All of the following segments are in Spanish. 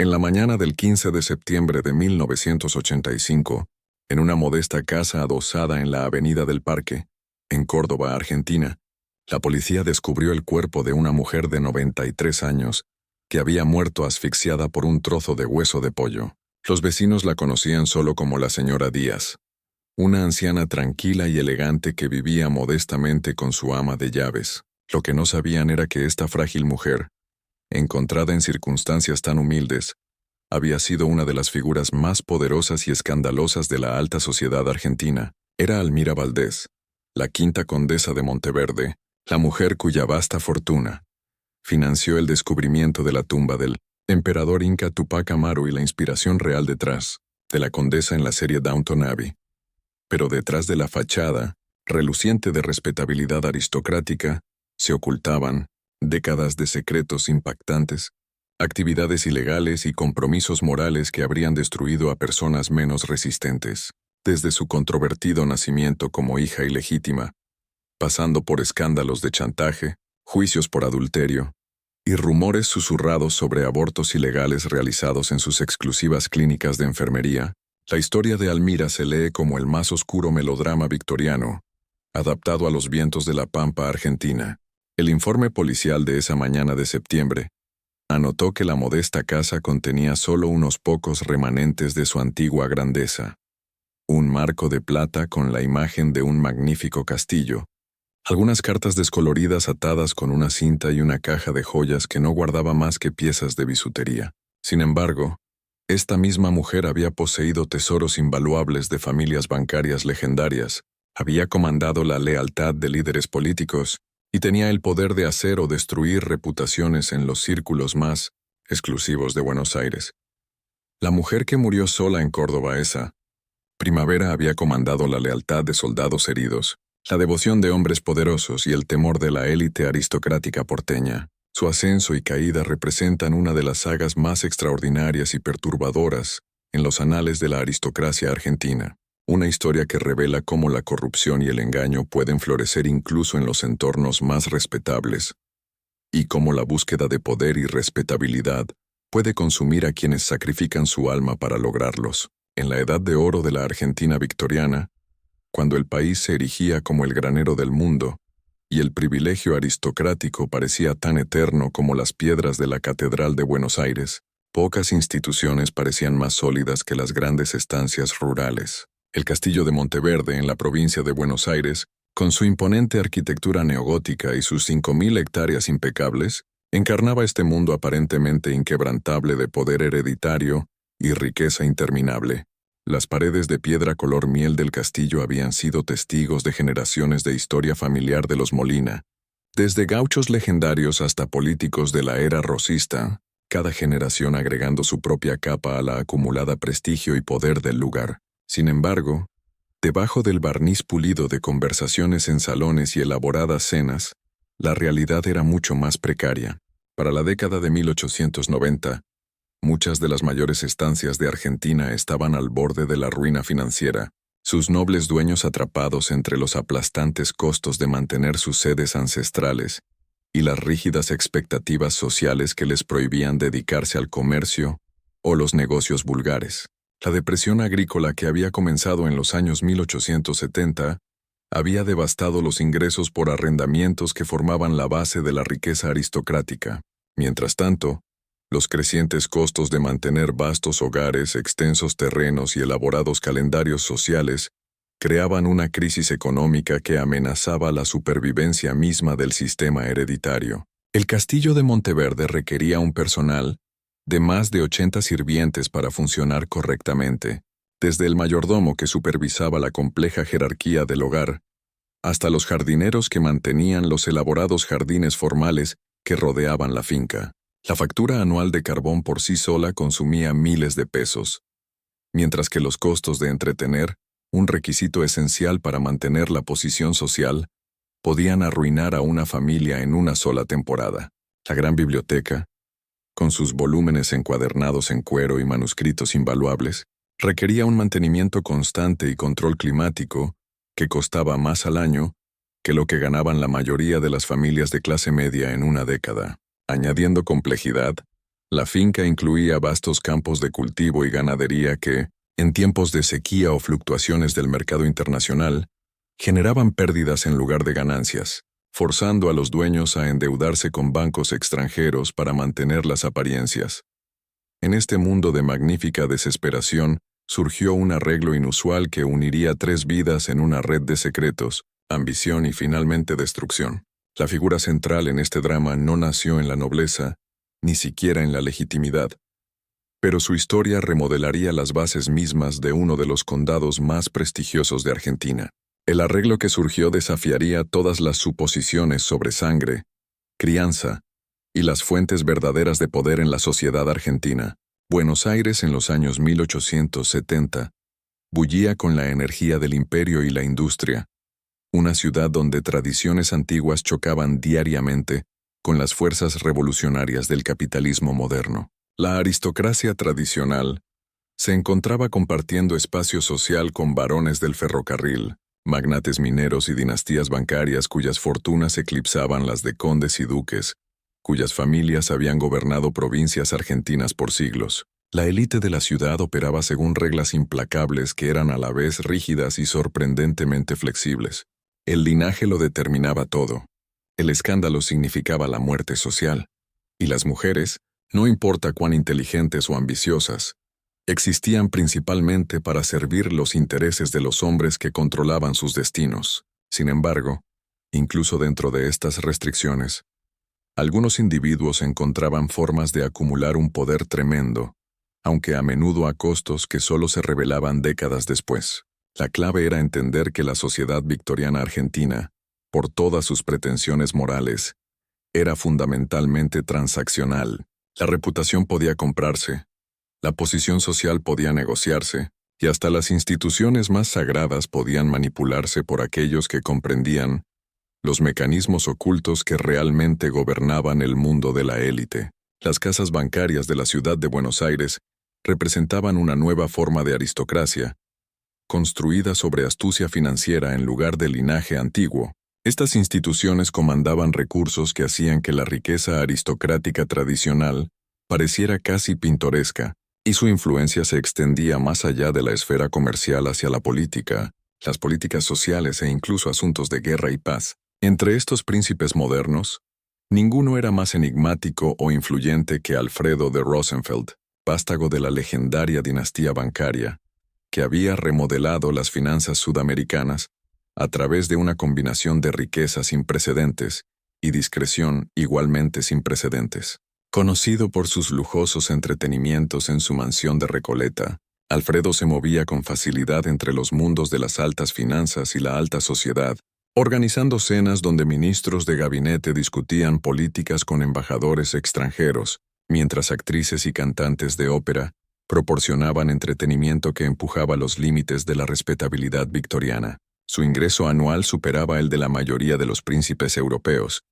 En la mañana del 15 de septiembre de 1985, en una modesta casa adosada en la Avenida del Parque, en Córdoba, Argentina, la policía descubrió el cuerpo de una mujer de 93 años que había muerto asfixiada por un trozo de hueso de pollo. Los vecinos la conocían solo como la señora Díaz, una anciana tranquila y elegante que vivía modestamente con su ama de llaves. Lo que no sabían era que esta frágil mujer, encontrada en circunstancias tan humildes, había sido una de las figuras más poderosas y escandalosas de la alta sociedad argentina. Era Almira Valdés, la quinta condesa de Monteverde, la mujer cuya vasta fortuna financió el descubrimiento de la tumba del emperador inca Tupac Amaru y la inspiración real detrás de la condesa en la serie Downton Abbey. Pero detrás de la fachada, reluciente de respetabilidad aristocrática, se ocultaban décadas de secretos impactantes, actividades ilegales y compromisos morales que habrían destruido a personas menos resistentes, desde su controvertido nacimiento como hija ilegítima, pasando por escándalos de chantaje, juicios por adulterio y rumores susurrados sobre abortos ilegales realizados en sus exclusivas clínicas de enfermería. La historia de Almira se lee como el más oscuro melodrama victoriano, adaptado a los vientos de la pampa argentina. El informe policial de esa mañana de septiembre anotó que la modesta casa contenía solo unos pocos remanentes de su antigua grandeza. Un marco de plata con la imagen de un magnífico castillo, algunas cartas descoloridas atadas con una cinta y una caja de joyas que no guardaba más que piezas de bisutería. Sin embargo, esta misma mujer había poseído tesoros invaluables de familias bancarias legendarias, había comandado la lealtad de líderes políticos y tenía el poder de hacer o destruir reputaciones en los círculos más exclusivos de Buenos Aires. La mujer que murió sola en Córdoba esa primavera había comandado la lealtad de soldados heridos, la devoción de hombres poderosos y el temor de la élite aristocrática porteña. Su ascenso y caída representan una de las sagas más extraordinarias y perturbadoras en los anales de la aristocracia argentina. Una historia que revela cómo la corrupción y el engaño pueden florecer incluso en los entornos más respetables, y cómo la búsqueda de poder y respetabilidad puede consumir a quienes sacrifican su alma para lograrlos. En la edad de oro de la Argentina victoriana, cuando el país se erigía como el granero del mundo, y el privilegio aristocrático parecía tan eterno como las piedras de la Catedral de Buenos Aires, pocas instituciones parecían más sólidas que las grandes estancias rurales. El castillo de Monteverde en la provincia de Buenos Aires, con su imponente arquitectura neogótica y sus 5.000 hectáreas impecables, encarnaba este mundo aparentemente inquebrantable de poder hereditario y riqueza interminable. Las paredes de piedra color miel del castillo habían sido testigos de generaciones de historia familiar de los Molina. Desde gauchos legendarios hasta políticos de la era rosista, cada generación agregando su propia capa a la acumulada prestigio y poder del lugar. Sin embargo, debajo del barniz pulido de conversaciones en salones y elaboradas cenas, la realidad era mucho más precaria. Para la década de 1890, muchas de las mayores estancias de Argentina estaban al borde de la ruina financiera, sus nobles dueños atrapados entre los aplastantes costos de mantener sus sedes ancestrales y las rígidas expectativas sociales que les prohibían dedicarse al comercio o los negocios vulgares. La depresión agrícola que había comenzado en los años 1870 había devastado los ingresos por arrendamientos que formaban la base de la riqueza aristocrática. Mientras tanto, los crecientes costos de mantener vastos hogares, extensos terrenos y elaborados calendarios sociales creaban una crisis económica que amenazaba la supervivencia misma del sistema hereditario. El castillo de Monteverde requería un personal de más de 80 sirvientes para funcionar correctamente, desde el mayordomo que supervisaba la compleja jerarquía del hogar, hasta los jardineros que mantenían los elaborados jardines formales que rodeaban la finca. La factura anual de carbón por sí sola consumía miles de pesos, mientras que los costos de entretener, un requisito esencial para mantener la posición social, podían arruinar a una familia en una sola temporada. La gran biblioteca, con sus volúmenes encuadernados en cuero y manuscritos invaluables, requería un mantenimiento constante y control climático que costaba más al año que lo que ganaban la mayoría de las familias de clase media en una década. Añadiendo complejidad, La finca incluía vastos campos de cultivo y ganadería que, en tiempos de sequía o fluctuaciones del mercado internacional, generaban pérdidas en lugar de ganancias, forzando a los dueños a endeudarse con bancos extranjeros para mantener las apariencias. En este mundo de magnífica desesperación, surgió un arreglo inusual que uniría 3 vidas en una red de secretos, ambición y finalmente destrucción. La figura central en este drama no nació en la nobleza, ni siquiera en la legitimidad, pero su historia remodelaría las bases mismas de uno de los condados más prestigiosos de Argentina. El arreglo que surgió desafiaría todas las suposiciones sobre sangre, crianza y las fuentes verdaderas de poder en la sociedad argentina. Buenos Aires en los años 1870 bullía con la energía del imperio y la industria, una ciudad donde tradiciones antiguas chocaban diariamente con las fuerzas revolucionarias del capitalismo moderno. La aristocracia tradicional se encontraba compartiendo espacio social con varones del ferrocarril, magnates mineros y dinastías bancarias cuyas fortunas eclipsaban las de condes y duques, cuyas familias habían gobernado provincias argentinas por siglos. La élite de la ciudad operaba según reglas implacables que eran a la vez rígidas y sorprendentemente flexibles. El linaje lo determinaba todo. El escándalo significaba la muerte social. Y las mujeres, no importa cuán inteligentes o ambiciosas, existían principalmente para servir los intereses de los hombres que controlaban sus destinos. Sin embargo, incluso dentro de estas restricciones, algunos individuos encontraban formas de acumular un poder tremendo, aunque a menudo a costos que solo se revelaban décadas después. La clave era entender que la sociedad victoriana argentina, por todas sus pretensiones morales, era fundamentalmente transaccional. La reputación podía comprarse, la posición social podía negociarse, y hasta las instituciones más sagradas podían manipularse por aquellos que comprendían los mecanismos ocultos que realmente gobernaban el mundo de la élite. Las casas bancarias de la ciudad de Buenos Aires representaban una nueva forma de aristocracia, construida sobre astucia financiera en lugar de linaje antiguo. Estas instituciones comandaban recursos que hacían que la riqueza aristocrática tradicional pareciera casi pintoresca, y su influencia se extendía más allá de la esfera comercial hacia la política, las políticas sociales e incluso asuntos de guerra y paz. Entre estos príncipes modernos, ninguno era más enigmático o influyente que Alfredo de Rosenfeld, vástago de la legendaria dinastía bancaria, que había remodelado las finanzas sudamericanas a través de una combinación de riqueza sin precedentes y discreción igualmente sin precedentes. Conocido por sus lujosos entretenimientos en su mansión de Recoleta, Alfredo se movía con facilidad entre los mundos de las altas finanzas y la alta sociedad, organizando cenas donde ministros de gabinete discutían políticas con embajadores extranjeros, mientras actrices y cantantes de ópera proporcionaban entretenimiento que empujaba los límites de la respetabilidad victoriana. Su ingreso anual superaba el de la mayoría de los príncipes europeos,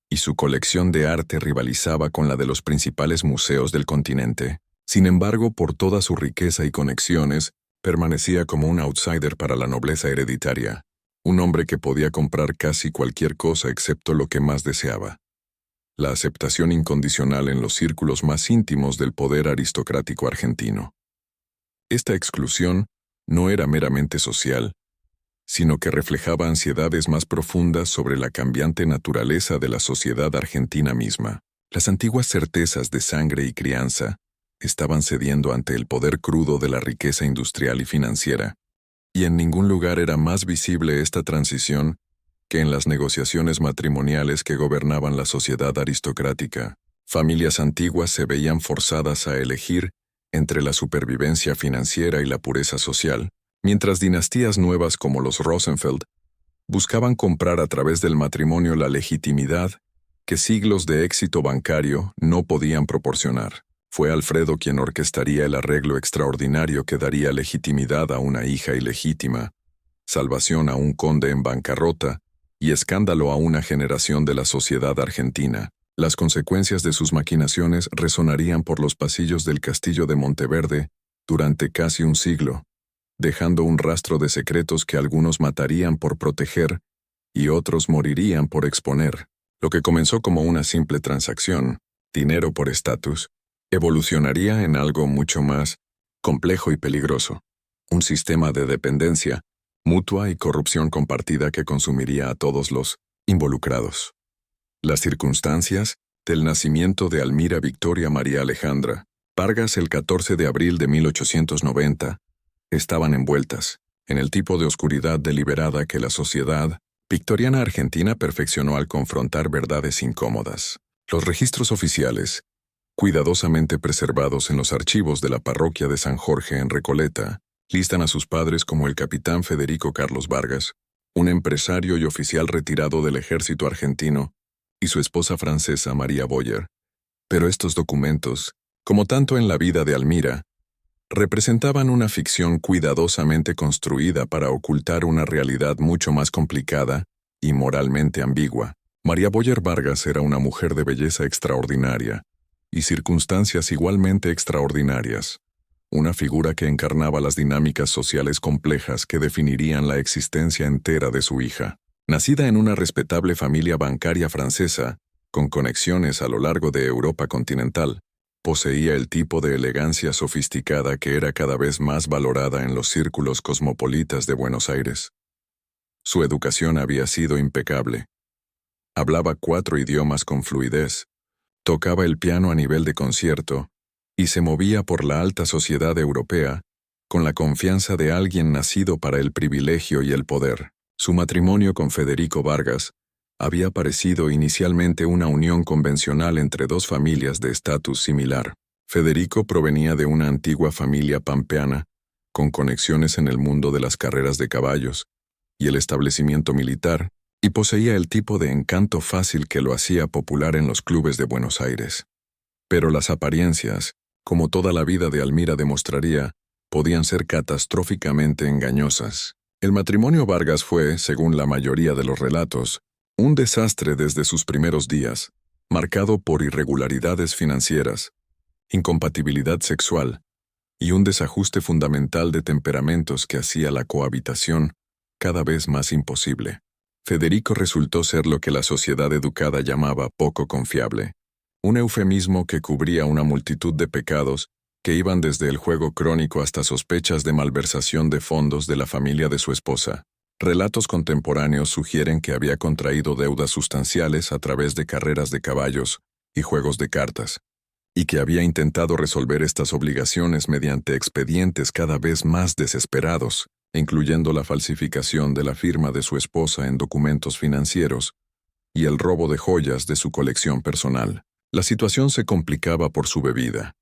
y su colección de arte rivalizaba con la de los principales museos del continente. Sin embargo, por toda su riqueza y conexiones, permanecía como un outsider para la nobleza hereditaria, un hombre que podía comprar casi cualquier cosa excepto lo que más deseaba: la aceptación incondicional en los círculos más íntimos del poder aristocrático argentino. Esta exclusión no era meramente social, sino que reflejaba ansiedades más profundas sobre la cambiante naturaleza de la sociedad argentina misma. Las antiguas certezas de sangre y crianza estaban cediendo ante el poder crudo de la riqueza industrial y financiera, y en ningún lugar era más visible esta transición que en las negociaciones matrimoniales que gobernaban la sociedad aristocrática. Familias antiguas se veían forzadas a elegir entre la supervivencia financiera y la pureza social, mientras dinastías nuevas como los Rosenfeld buscaban comprar a través del matrimonio la legitimidad que siglos de éxito bancario no podían proporcionar. Fue Alfredo quien orquestaría el arreglo extraordinario que daría legitimidad a una hija ilegítima, salvación a un conde en bancarrota y escándalo a una generación de la sociedad argentina. Las consecuencias de sus maquinaciones resonarían por los pasillos del castillo de Monteverde durante casi un siglo, dejando un rastro de secretos que algunos matarían por proteger y otros morirían por exponer. Lo que comenzó como una simple transacción, dinero por estatus, evolucionaría en algo mucho más complejo y peligroso, un sistema de dependencia mutua y corrupción compartida que consumiría a todos los involucrados. Las circunstancias del nacimiento de Almira Victoria María Alejandra Vargas el 14 de abril de 1890 estaban envueltas en el tipo de oscuridad deliberada que la sociedad victoriana argentina perfeccionó al confrontar verdades incómodas. Los registros oficiales, cuidadosamente preservados en los archivos de la parroquia de San Jorge en Recoleta, listan a sus padres como el capitán Federico Carlos Vargas, un empresario y oficial retirado del ejército argentino, y su esposa francesa María Boyer. Pero estos documentos, como tanto en la vida de Almira, representaban una ficción cuidadosamente construida para ocultar una realidad mucho más complicada y moralmente ambigua. María Boyer Vargas era una mujer de belleza extraordinaria y circunstancias igualmente extraordinarias, una figura que encarnaba las dinámicas sociales complejas que definirían la existencia entera de su hija. Nacida en una respetable familia bancaria francesa, con conexiones a lo largo de Europa continental, poseía el tipo de elegancia sofisticada que era cada vez más valorada en los círculos cosmopolitas de Buenos Aires. Su educación había sido impecable. Hablaba 4 idiomas con fluidez, tocaba el piano a nivel de concierto y se movía por la alta sociedad europea con la confianza de alguien nacido para el privilegio y el poder. Su matrimonio con Federico Vargas había parecido inicialmente una unión convencional entre dos familias de estatus similar. Federico provenía de una antigua familia pampeana, con conexiones en el mundo de las carreras de caballos y el establecimiento militar, y poseía el tipo de encanto fácil que lo hacía popular en los clubes de Buenos Aires. Pero las apariencias, como toda la vida de Almira demostraría, podían ser catastróficamente engañosas. El matrimonio Vargas fue, según la mayoría de los relatos, un desastre desde sus primeros días, marcado por irregularidades financieras, incompatibilidad sexual y un desajuste fundamental de temperamentos que hacía la cohabitación cada vez más imposible. Federico resultó ser lo que la sociedad educada llamaba poco confiable, un eufemismo que cubría una multitud de pecados que iban desde el juego crónico hasta sospechas de malversación de fondos de la familia de su esposa. Relatos contemporáneos sugieren que había contraído deudas sustanciales a través de carreras de caballos y juegos de cartas, y que había intentado resolver estas obligaciones mediante expedientes cada vez más desesperados, incluyendo la falsificación de la firma de su esposa en documentos financieros y el robo de joyas de su colección personal. La situación se complicaba por su bebida,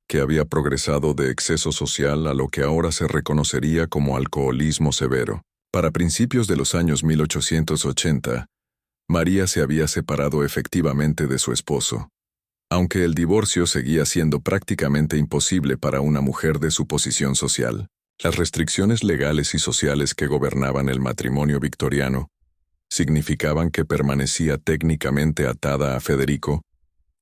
que había progresado de exceso social a lo que ahora se reconocería como alcoholismo severo. Para principios de los años 1880, María se había separado efectivamente de su esposo, aunque el divorcio seguía siendo prácticamente imposible para una mujer de su posición social. Las restricciones legales y sociales que gobernaban el matrimonio victoriano significaban que permanecía técnicamente atada a Federico,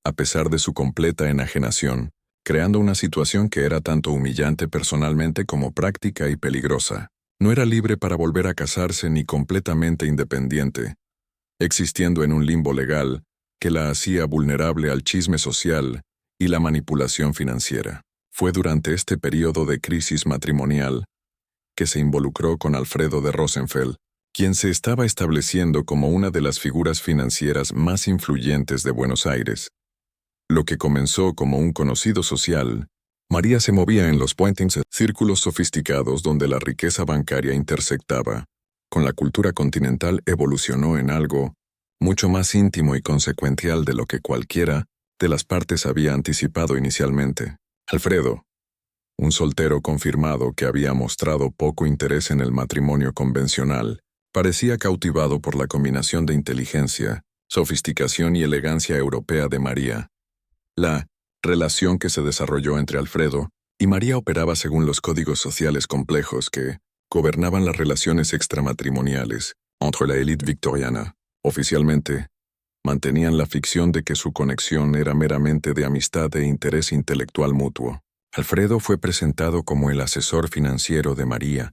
a pesar de su completa enajenación, creando una situación que era tanto humillante personalmente como práctica y peligrosa. No era libre para volver a casarse ni completamente independiente, existiendo en un limbo legal que la hacía vulnerable al chisme social y la manipulación financiera. Fue durante este periodo de crisis matrimonial que se involucró con Alfredo de Rosenfeld, quien se estaba estableciendo como una de las figuras financieras más influyentes de Buenos Aires. Lo que comenzó como un conocido social, María se movía en los pointings, círculos sofisticados donde la riqueza bancaria intersectaba con la cultura continental, evolucionó en algo mucho más íntimo y consecuencial de lo que cualquiera de las partes había anticipado inicialmente. Alfredo, un soltero confirmado que había mostrado poco interés en el matrimonio convencional, parecía cautivado por la combinación de inteligencia, sofisticación y elegancia europea de María. La relación que se desarrolló entre Alfredo y María operaba según los códigos sociales complejos que gobernaban las relaciones extramatrimoniales entre la élite victoriana. Oficialmente, mantenían la ficción de que su conexión era meramente de amistad e interés intelectual mutuo. Alfredo fue presentado como el asesor financiero de María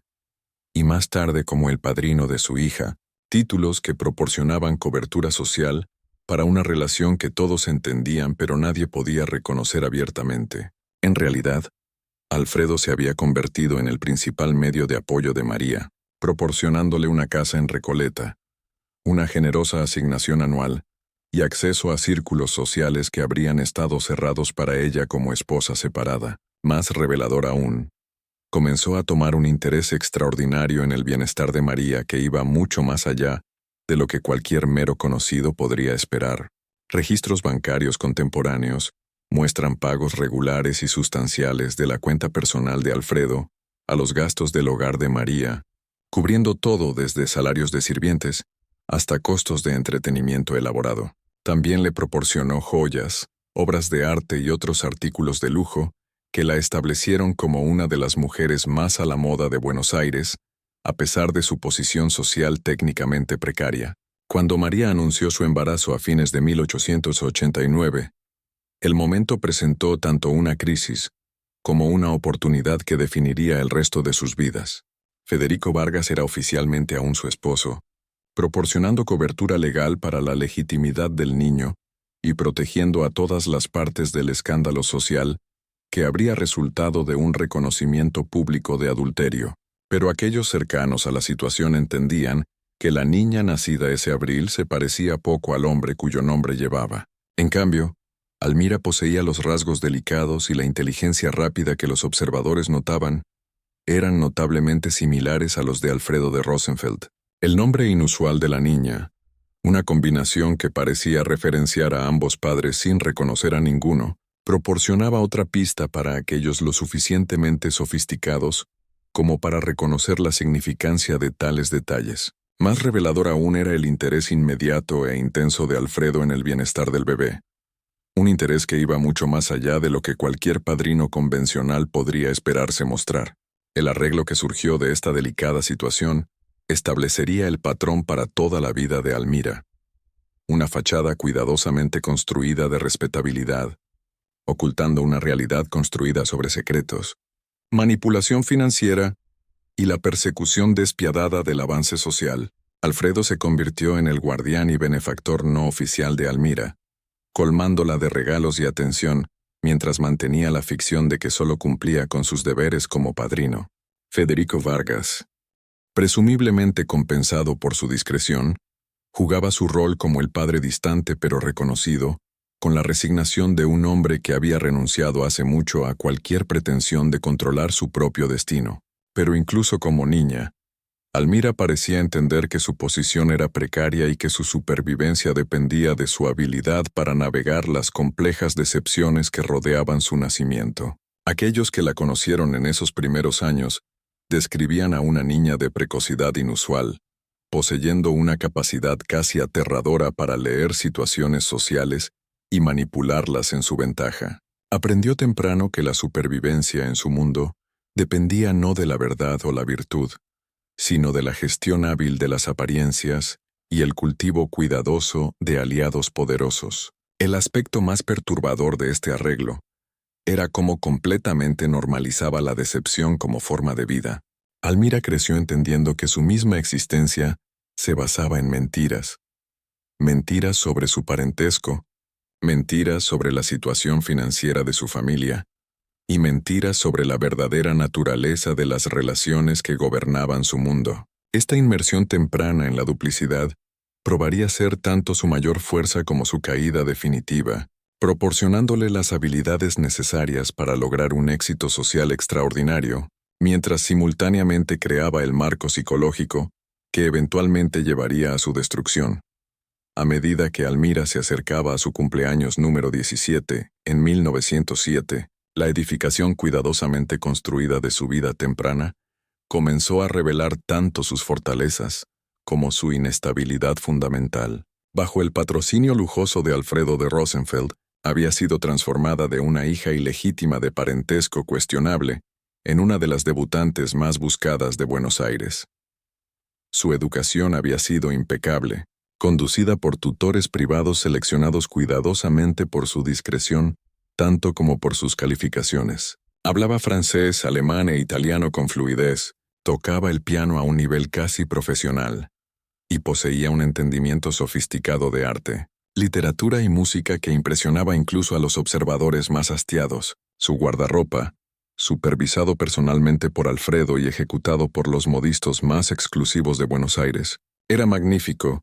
y más tarde como el padrino de su hija, títulos que proporcionaban cobertura social para una relación que todos entendían pero nadie podía reconocer abiertamente. En realidad, Alfredo se había convertido en el principal medio de apoyo de María, proporcionándole una casa en Recoleta, una generosa asignación anual y acceso a círculos sociales que habrían estado cerrados para ella como esposa separada. Más revelador aún, comenzó a tomar un interés extraordinario en el bienestar de María que iba mucho más allá de lo que cualquier mero conocido podría esperar. Registros bancarios contemporáneos muestran pagos regulares y sustanciales de la cuenta personal de Alfredo a los gastos del hogar de María, cubriendo todo desde salarios de sirvientes hasta costos de entretenimiento elaborado. También le proporcionó joyas, obras de arte y otros artículos de lujo que la establecieron como una de las mujeres más a la moda de Buenos Aires, a pesar de su posición social técnicamente precaria. Cuando María anunció su embarazo a fines de 1889, el momento presentó tanto una crisis como una oportunidad que definiría el resto de sus vidas. Federico Vargas era oficialmente aún su esposo, proporcionando cobertura legal para la legitimidad del niño y protegiendo a todas las partes del escándalo social que habría resultado de un reconocimiento público de adulterio. Pero aquellos cercanos a la situación entendían que la niña nacida ese abril se parecía poco al hombre cuyo nombre llevaba. En cambio, Almira poseía los rasgos delicados y la inteligencia rápida que los observadores notaban eran notablemente similares a los de Alfredo de Rosenfeld. El nombre inusual de la niña, una combinación que parecía referenciar a ambos padres sin reconocer a ninguno, proporcionaba otra pista para aquellos lo suficientemente sofisticados como para reconocer la significancia de tales detalles. Más revelador aún era el interés inmediato e intenso de Alfredo en el bienestar del bebé. Un interés que iba mucho más allá de lo que cualquier padrino convencional podría esperarse mostrar. El arreglo que surgió de esta delicada situación establecería el patrón para toda la vida de Almira. Una fachada cuidadosamente construida de respetabilidad, ocultando una realidad construida sobre secretos, manipulación financiera y la persecución despiadada del avance social. Alfredo se convirtió en el guardián y benefactor no oficial de Almira, colmándola de regalos y atención, mientras mantenía la ficción de que solo cumplía con sus deberes como padrino. Federico Vargas, presumiblemente compensado por su discreción, jugaba su rol como el padre distante pero reconocido, con la resignación de un hombre que había renunciado hace mucho a cualquier pretensión de controlar su propio destino. Pero incluso como niña, Almira parecía entender que su posición era precaria y que su supervivencia dependía de su habilidad para navegar las complejas decepciones que rodeaban su nacimiento. Aquellos que la conocieron en esos primeros años describían a una niña de precocidad inusual, poseyendo una capacidad casi aterradora para leer situaciones sociales y manipularlas en su ventaja. Aprendió temprano que la supervivencia en su mundo dependía no de la verdad o la virtud, sino de la gestión hábil de las apariencias y el cultivo cuidadoso de aliados poderosos. El aspecto más perturbador de este arreglo era cómo completamente normalizaba la decepción como forma de vida. Almira creció entendiendo que su misma existencia se basaba en mentiras. Mentiras sobre su parentesco, mentiras sobre la situación financiera de su familia, y mentiras sobre la verdadera naturaleza de las relaciones que gobernaban su mundo. Esta inmersión temprana en la duplicidad probaría ser tanto su mayor fuerza como su caída definitiva, proporcionándole las habilidades necesarias para lograr un éxito social extraordinario, mientras simultáneamente creaba el marco psicológico que eventualmente llevaría a su destrucción. A medida que Almira se acercaba a su cumpleaños número 17, en 1907, la edificación cuidadosamente construida de su vida temprana comenzó a revelar tanto sus fortalezas como su inestabilidad fundamental. Bajo el patrocinio lujoso de Alfredo de Rosenfeld, había sido transformada de una hija ilegítima de parentesco cuestionable en una de las debutantes más buscadas de Buenos Aires. Su educación había sido impecable, conducida por tutores privados seleccionados cuidadosamente por su discreción, tanto como por sus calificaciones. Hablaba francés, alemán e italiano con fluidez, tocaba el piano a un nivel casi profesional, y poseía un entendimiento sofisticado de arte. literatura y música que impresionaba incluso a los observadores más hastiados. Su guardarropa, supervisado personalmente por Alfredo y ejecutado por los modistos más exclusivos de Buenos Aires, era magnífico,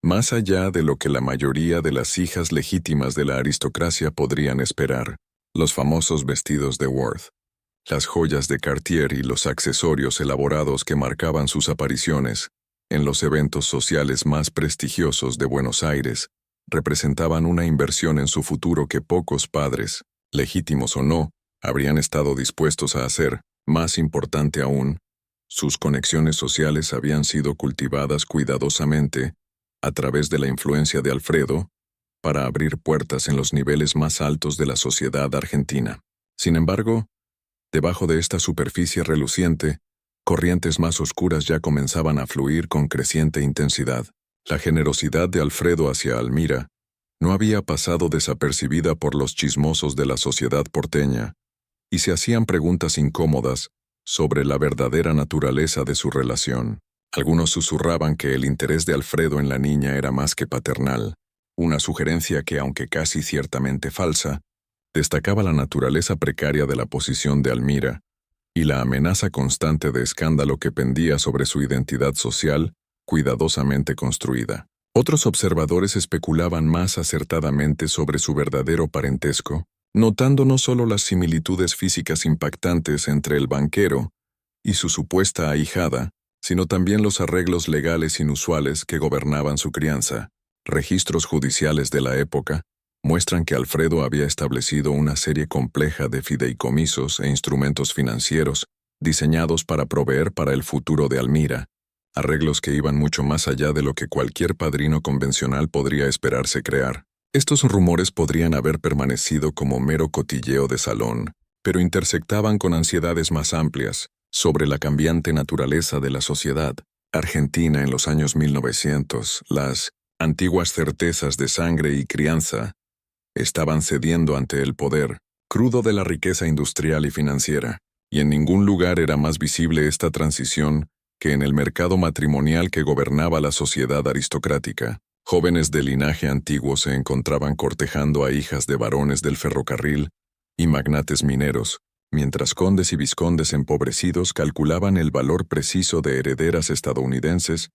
más allá de lo que la mayoría de las hijas legítimas de la aristocracia podrían esperar. Los famosos vestidos de Worth, las joyas de Cartier y los accesorios elaborados que marcaban sus apariciones en los eventos sociales más prestigiosos de Buenos Aires representaban una inversión en su futuro que pocos padres, legítimos o no, habrían estado dispuestos a hacer. Más importante aún, sus conexiones sociales habían sido cultivadas cuidadosamente a través de la influencia de Alfredo para abrir puertas en los niveles más altos de la sociedad argentina. Sin embargo, debajo de esta superficie reluciente, corrientes más oscuras ya comenzaban a fluir con creciente intensidad. La generosidad de Alfredo hacia Almira no había pasado desapercibida por los chismosos de la sociedad porteña, y se hacían preguntas incómodas sobre la verdadera naturaleza de su relación. Algunos susurraban que el interés de Alfredo en la niña era más que paternal, una sugerencia que, aunque casi ciertamente falsa, destacaba la naturaleza precaria de la posición de Almira y la amenaza constante de escándalo que pendía sobre su identidad social, cuidadosamente construida. Otros observadores especulaban más acertadamente sobre su verdadero parentesco, notando no solo las similitudes físicas impactantes entre el banquero y su supuesta ahijada, sino también los arreglos legales inusuales que gobernaban su crianza. Registros judiciales de la época muestran que Alfredo había establecido una serie compleja de fideicomisos e instrumentos financieros diseñados para proveer para el futuro de Almira, arreglos que iban mucho más allá de lo que cualquier padrino convencional podría esperarse crear. Estos rumores podrían haber permanecido como mero cotilleo de salón, pero intersectaban con ansiedades más amplias sobre la cambiante naturaleza de la sociedad argentina en los años 1900. Las antiguas certezas de sangre y crianza estaban cediendo ante el poder crudo de la riqueza industrial y financiera, y en ningún lugar era más visible esta transición que en el mercado matrimonial que gobernaba la sociedad aristocrática. Jóvenes de linaje antiguo se encontraban cortejando a hijas de varones del ferrocarril y magnates mineros, mientras condes y vizcondes empobrecidos calculaban el valor preciso de herederas estadounidenses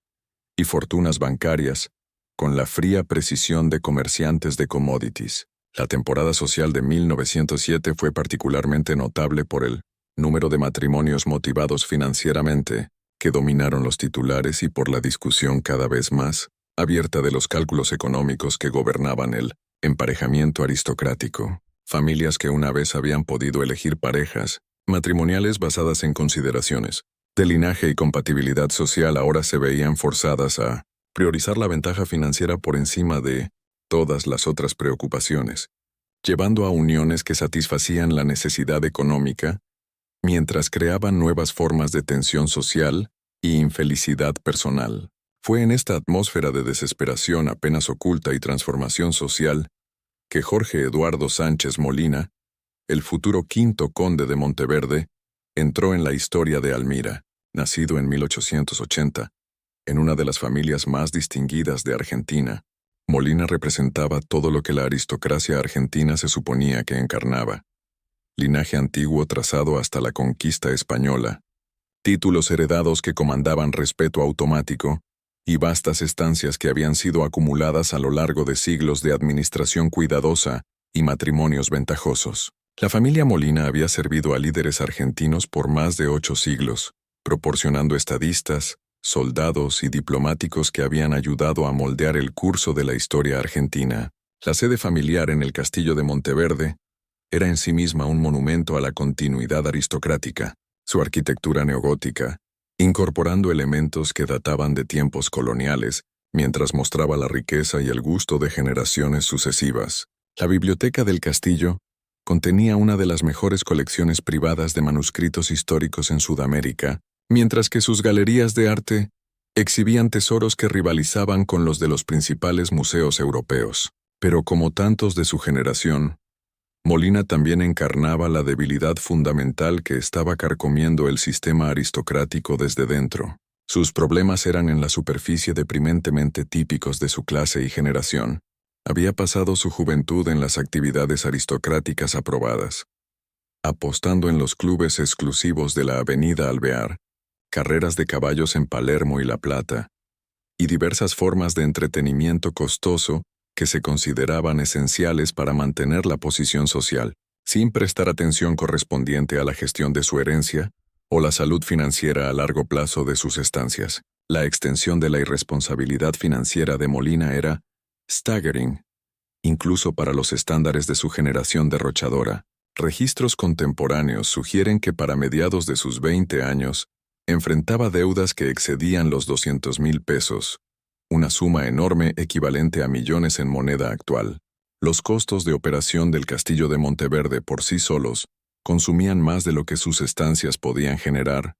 y fortunas bancarias, con la fría precisión de comerciantes de commodities. La temporada social de 1907 fue particularmente notable por el número de matrimonios motivados financieramente que dominaron los titulares y por la discusión cada vez más abierta de los cálculos económicos que gobernaban el emparejamiento aristocrático. Familias que una vez habían podido elegir parejas matrimoniales basadas en consideraciones de linaje y compatibilidad social ahora se veían forzadas a priorizar la ventaja financiera por encima de todas las otras preocupaciones, llevando a uniones que satisfacían la necesidad económica mientras creaban nuevas formas de tensión social y infelicidad personal. Fue en esta atmósfera de desesperación apenas oculta y transformación social que Jorge Eduardo Sánchez Molina, el futuro quinto conde de Monteverde, entró en la historia de Almira. Nacido en 1880, en una de las familias más distinguidas de Argentina, Molina representaba todo lo que la aristocracia argentina se suponía que encarnaba. Linaje antiguo trazado hasta la conquista española, títulos heredados que comandaban respeto automático y vastas estancias que habían sido acumuladas a lo largo de siglos de administración cuidadosa y matrimonios ventajosos. La familia Molina había servido a líderes argentinos por más de 8 siglos, proporcionando estadistas, soldados y diplomáticos que habían ayudado a moldear el curso de la historia argentina. La sede familiar en el castillo de Monteverde era en sí misma un monumento a la continuidad aristocrática. Su arquitectura neogótica, incorporando elementos que databan de tiempos coloniales, mientras mostraba la riqueza y el gusto de generaciones sucesivas. La biblioteca del castillo contenía una de las mejores colecciones privadas de manuscritos históricos en Sudamérica, mientras que sus galerías de arte exhibían tesoros que rivalizaban con los de los principales museos europeos. Pero como tantos de su generación, Molina también encarnaba la debilidad fundamental que estaba carcomiendo el sistema aristocrático desde dentro. Sus problemas eran en la superficie deprimentemente típicos de su clase y generación. Había pasado su juventud en las actividades aristocráticas aprobadas, apostando en los clubes exclusivos de la Avenida Alvear, carreras de caballos en Palermo y La Plata, y diversas formas de entretenimiento costoso que se consideraban esenciales para mantener la posición social, sin prestar atención correspondiente a la gestión de su herencia o la salud financiera a largo plazo de sus estancias. La extensión de la irresponsabilidad financiera de Molina era staggering, incluso para los estándares de su generación derrochadora. Registros contemporáneos sugieren que para mediados de sus 20 años, enfrentaba deudas que excedían los 200,000 pesos, una suma enorme equivalente a millones en moneda actual. Los costos de operación del castillo de Monteverde por sí solos consumían más de lo que sus estancias podían generar,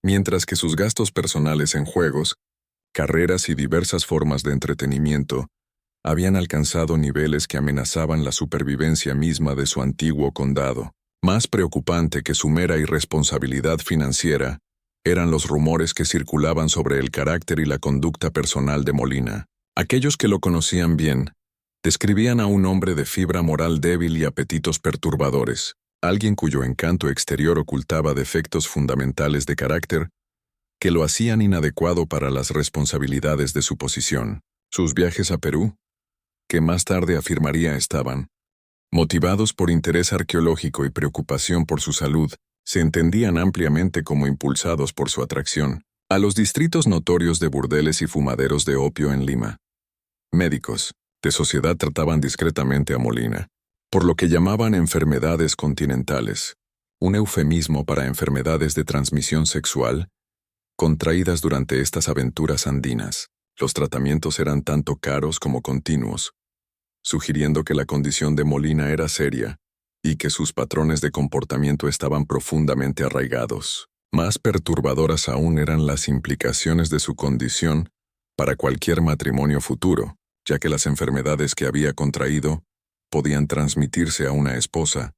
mientras que sus gastos personales en juegos, carreras y diversas formas de entretenimiento habían alcanzado niveles que amenazaban la supervivencia misma de su antiguo condado. Más preocupante que su mera irresponsabilidad financiera eran los rumores que circulaban sobre el carácter y la conducta personal de Molina. Aquellos que lo conocían bien describían a un hombre de fibra moral débil y apetitos perturbadores, alguien cuyo encanto exterior ocultaba defectos fundamentales de carácter que lo hacían inadecuado para las responsabilidades de su posición. Sus viajes a Perú, que más tarde afirmaría estaban motivados por interés arqueológico y preocupación por su salud, se entendían ampliamente como impulsados por su atracción a los distritos notorios de burdeles y fumaderos de opio en Lima. Médicos de sociedad trataban discretamente a Molina por lo que llamaban enfermedades continentales, un eufemismo para enfermedades de transmisión sexual contraídas durante estas aventuras andinas. Los tratamientos eran tanto caros como continuos, sugiriendo que la condición de Molina era seria y que sus patrones de comportamiento estaban profundamente arraigados. Más perturbadoras aún eran las implicaciones de su condición para cualquier matrimonio futuro, ya que las enfermedades que había contraído podían transmitirse a una esposa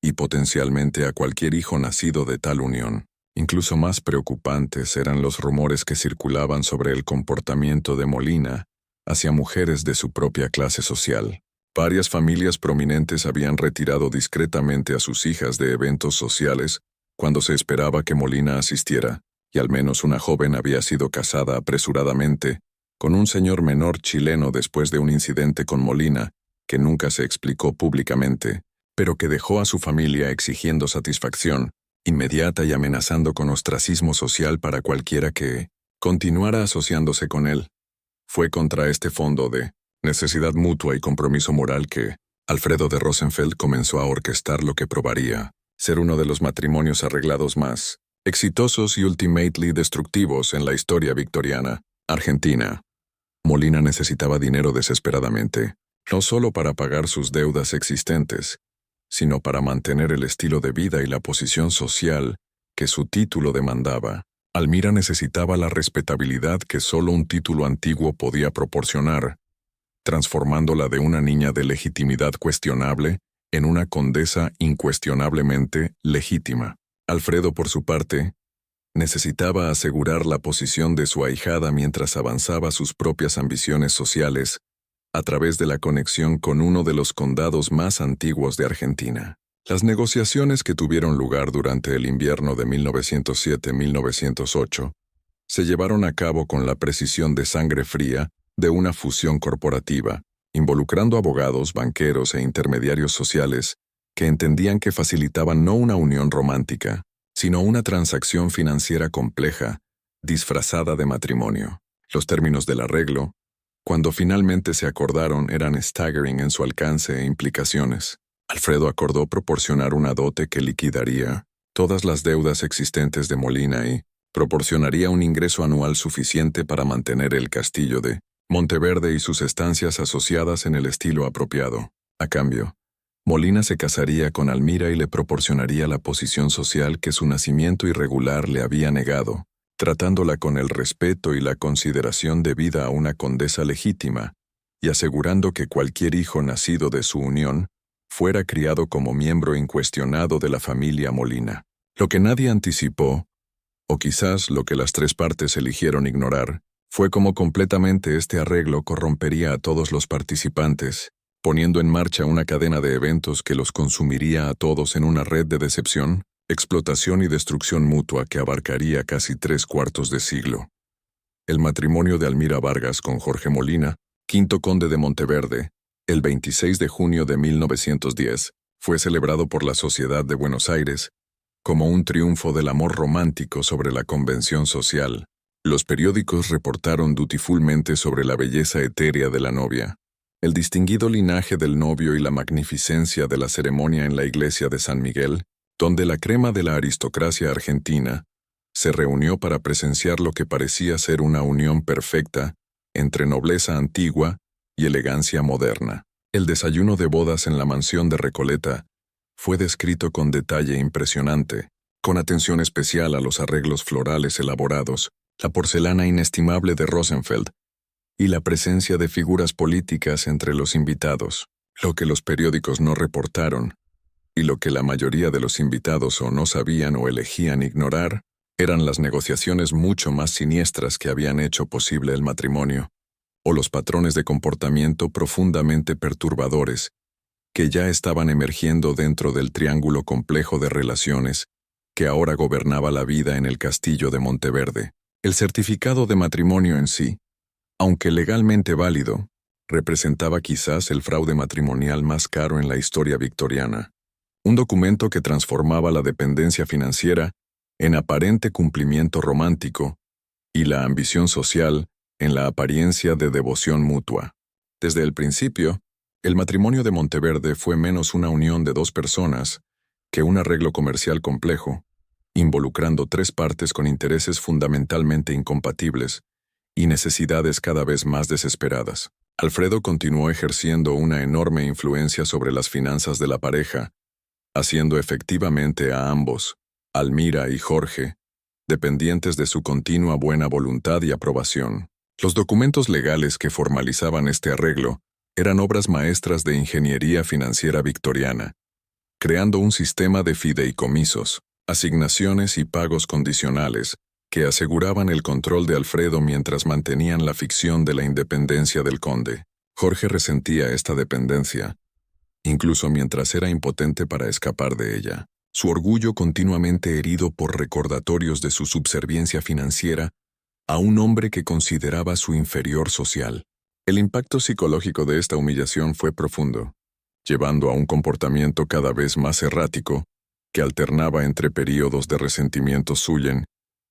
y potencialmente a cualquier hijo nacido de tal unión. Incluso más preocupantes eran los rumores que circulaban sobre el comportamiento de Molina hacia mujeres de su propia clase social. Varias familias prominentes habían retirado discretamente a sus hijas de eventos sociales cuando se esperaba que Molina asistiera, y al menos una joven había sido casada apresuradamente con un señor menor chileno después de un incidente con Molina que nunca se explicó públicamente, pero que dejó a su familia exigiendo satisfacción inmediata y amenazando con ostracismo social para cualquiera que continuara asociándose con él. Fue contra este fondo de necesidad mutua y compromiso moral que Alfredo de Rosenfeld comenzó a orquestar lo que probaría ser uno de los matrimonios arreglados más exitosos y ultimately destructivos en la historia victoriana. Argentina. Molina necesitaba dinero desesperadamente, no solo para pagar sus deudas existentes, sino para mantener el estilo de vida y la posición social que su título demandaba. Almira necesitaba la respetabilidad que solo un título antiguo podía proporcionar, transformándola de una niña de legitimidad cuestionable en una condesa incuestionablemente legítima. Alfredo, por su parte, necesitaba asegurar la posición de su ahijada mientras avanzaba sus propias ambiciones sociales a través de la conexión con uno de los condados más antiguos de Argentina. Las negociaciones que tuvieron lugar durante el invierno de 1907-1908 se llevaron a cabo con la precisión de sangre fría de una fusión corporativa, involucrando abogados, banqueros e intermediarios sociales que entendían que facilitaban no una unión romántica, sino una transacción financiera compleja, disfrazada de matrimonio. Los términos del arreglo, cuando finalmente se acordaron, eran staggering en su alcance e implicaciones. Alfredo acordó proporcionar una dote que liquidaría todas las deudas existentes de Molina y proporcionaría un ingreso anual suficiente para mantener el castillo de Monteverde y sus estancias asociadas en el estilo apropiado. A cambio, Molina se casaría con Almira y le proporcionaría la posición social que su nacimiento irregular le había negado, tratándola con el respeto y la consideración debida a una condesa legítima, y asegurando que cualquier hijo nacido de su unión fuera criado como miembro incuestionado de la familia Molina. Lo que nadie anticipó, o quizás lo que las tres partes eligieron ignorar, Fue como completamente este arreglo corrompería a todos los participantes, poniendo en marcha una cadena de eventos que los consumiría a todos en una red de decepción, explotación y destrucción mutua que abarcaría casi 3/4 de siglo. El matrimonio de Almira Vargas con Jorge Molina, quinto conde de Monteverde, el 26 de junio de 1910, fue celebrado por la Sociedad de Buenos Aires como un triunfo del amor romántico sobre la convención social. Los periódicos reportaron dutifulmente sobre la belleza etérea de la novia, el distinguido linaje del novio y la magnificencia de la ceremonia en la iglesia de San Miguel, donde la crema de la aristocracia argentina se reunió para presenciar lo que parecía ser una unión perfecta entre nobleza antigua y elegancia moderna. El desayuno de bodas en la mansión de Recoleta fue descrito con detalle impresionante, con atención especial a los arreglos florales elaborados, la porcelana inestimable de Rosenfeld y la presencia de figuras políticas entre los invitados. Lo que los periódicos no reportaron, y lo que la mayoría de los invitados o no sabían o elegían ignorar, eran las negociaciones mucho más siniestras que habían hecho posible el matrimonio, o los patrones de comportamiento profundamente perturbadores que ya estaban emergiendo dentro del triángulo complejo de relaciones que ahora gobernaba la vida en el castillo de Monteverde. El certificado de matrimonio en sí, aunque legalmente válido, representaba quizás el fraude matrimonial más caro en la historia victoriana. Un documento que transformaba la dependencia financiera en aparente cumplimiento romántico y la ambición social en la apariencia de devoción mutua. Desde el principio, el matrimonio de Monteverde fue menos una unión de dos personas que un arreglo comercial complejo, involucrando tres partes con intereses fundamentalmente incompatibles y necesidades cada vez más desesperadas. Alfredo continuó ejerciendo una enorme influencia sobre las finanzas de la pareja, haciendo efectivamente a ambos, Almira y Jorge, dependientes de su continua buena voluntad y aprobación. Los documentos legales que formalizaban este arreglo eran obras maestras de ingeniería financiera victoriana, creando un sistema de fideicomisos, asignaciones y pagos condicionales que aseguraban el control de Alfredo mientras mantenían la ficción de la independencia del conde. Jorge resentía esta dependencia, incluso mientras era impotente para escapar de ella. Su orgullo continuamente herido por recordatorios de su subserviencia financiera a un hombre que consideraba su inferior social. El impacto psicológico de esta humillación fue profundo, llevando a un comportamiento cada vez más errático, que alternaba entre períodos de resentimiento suyo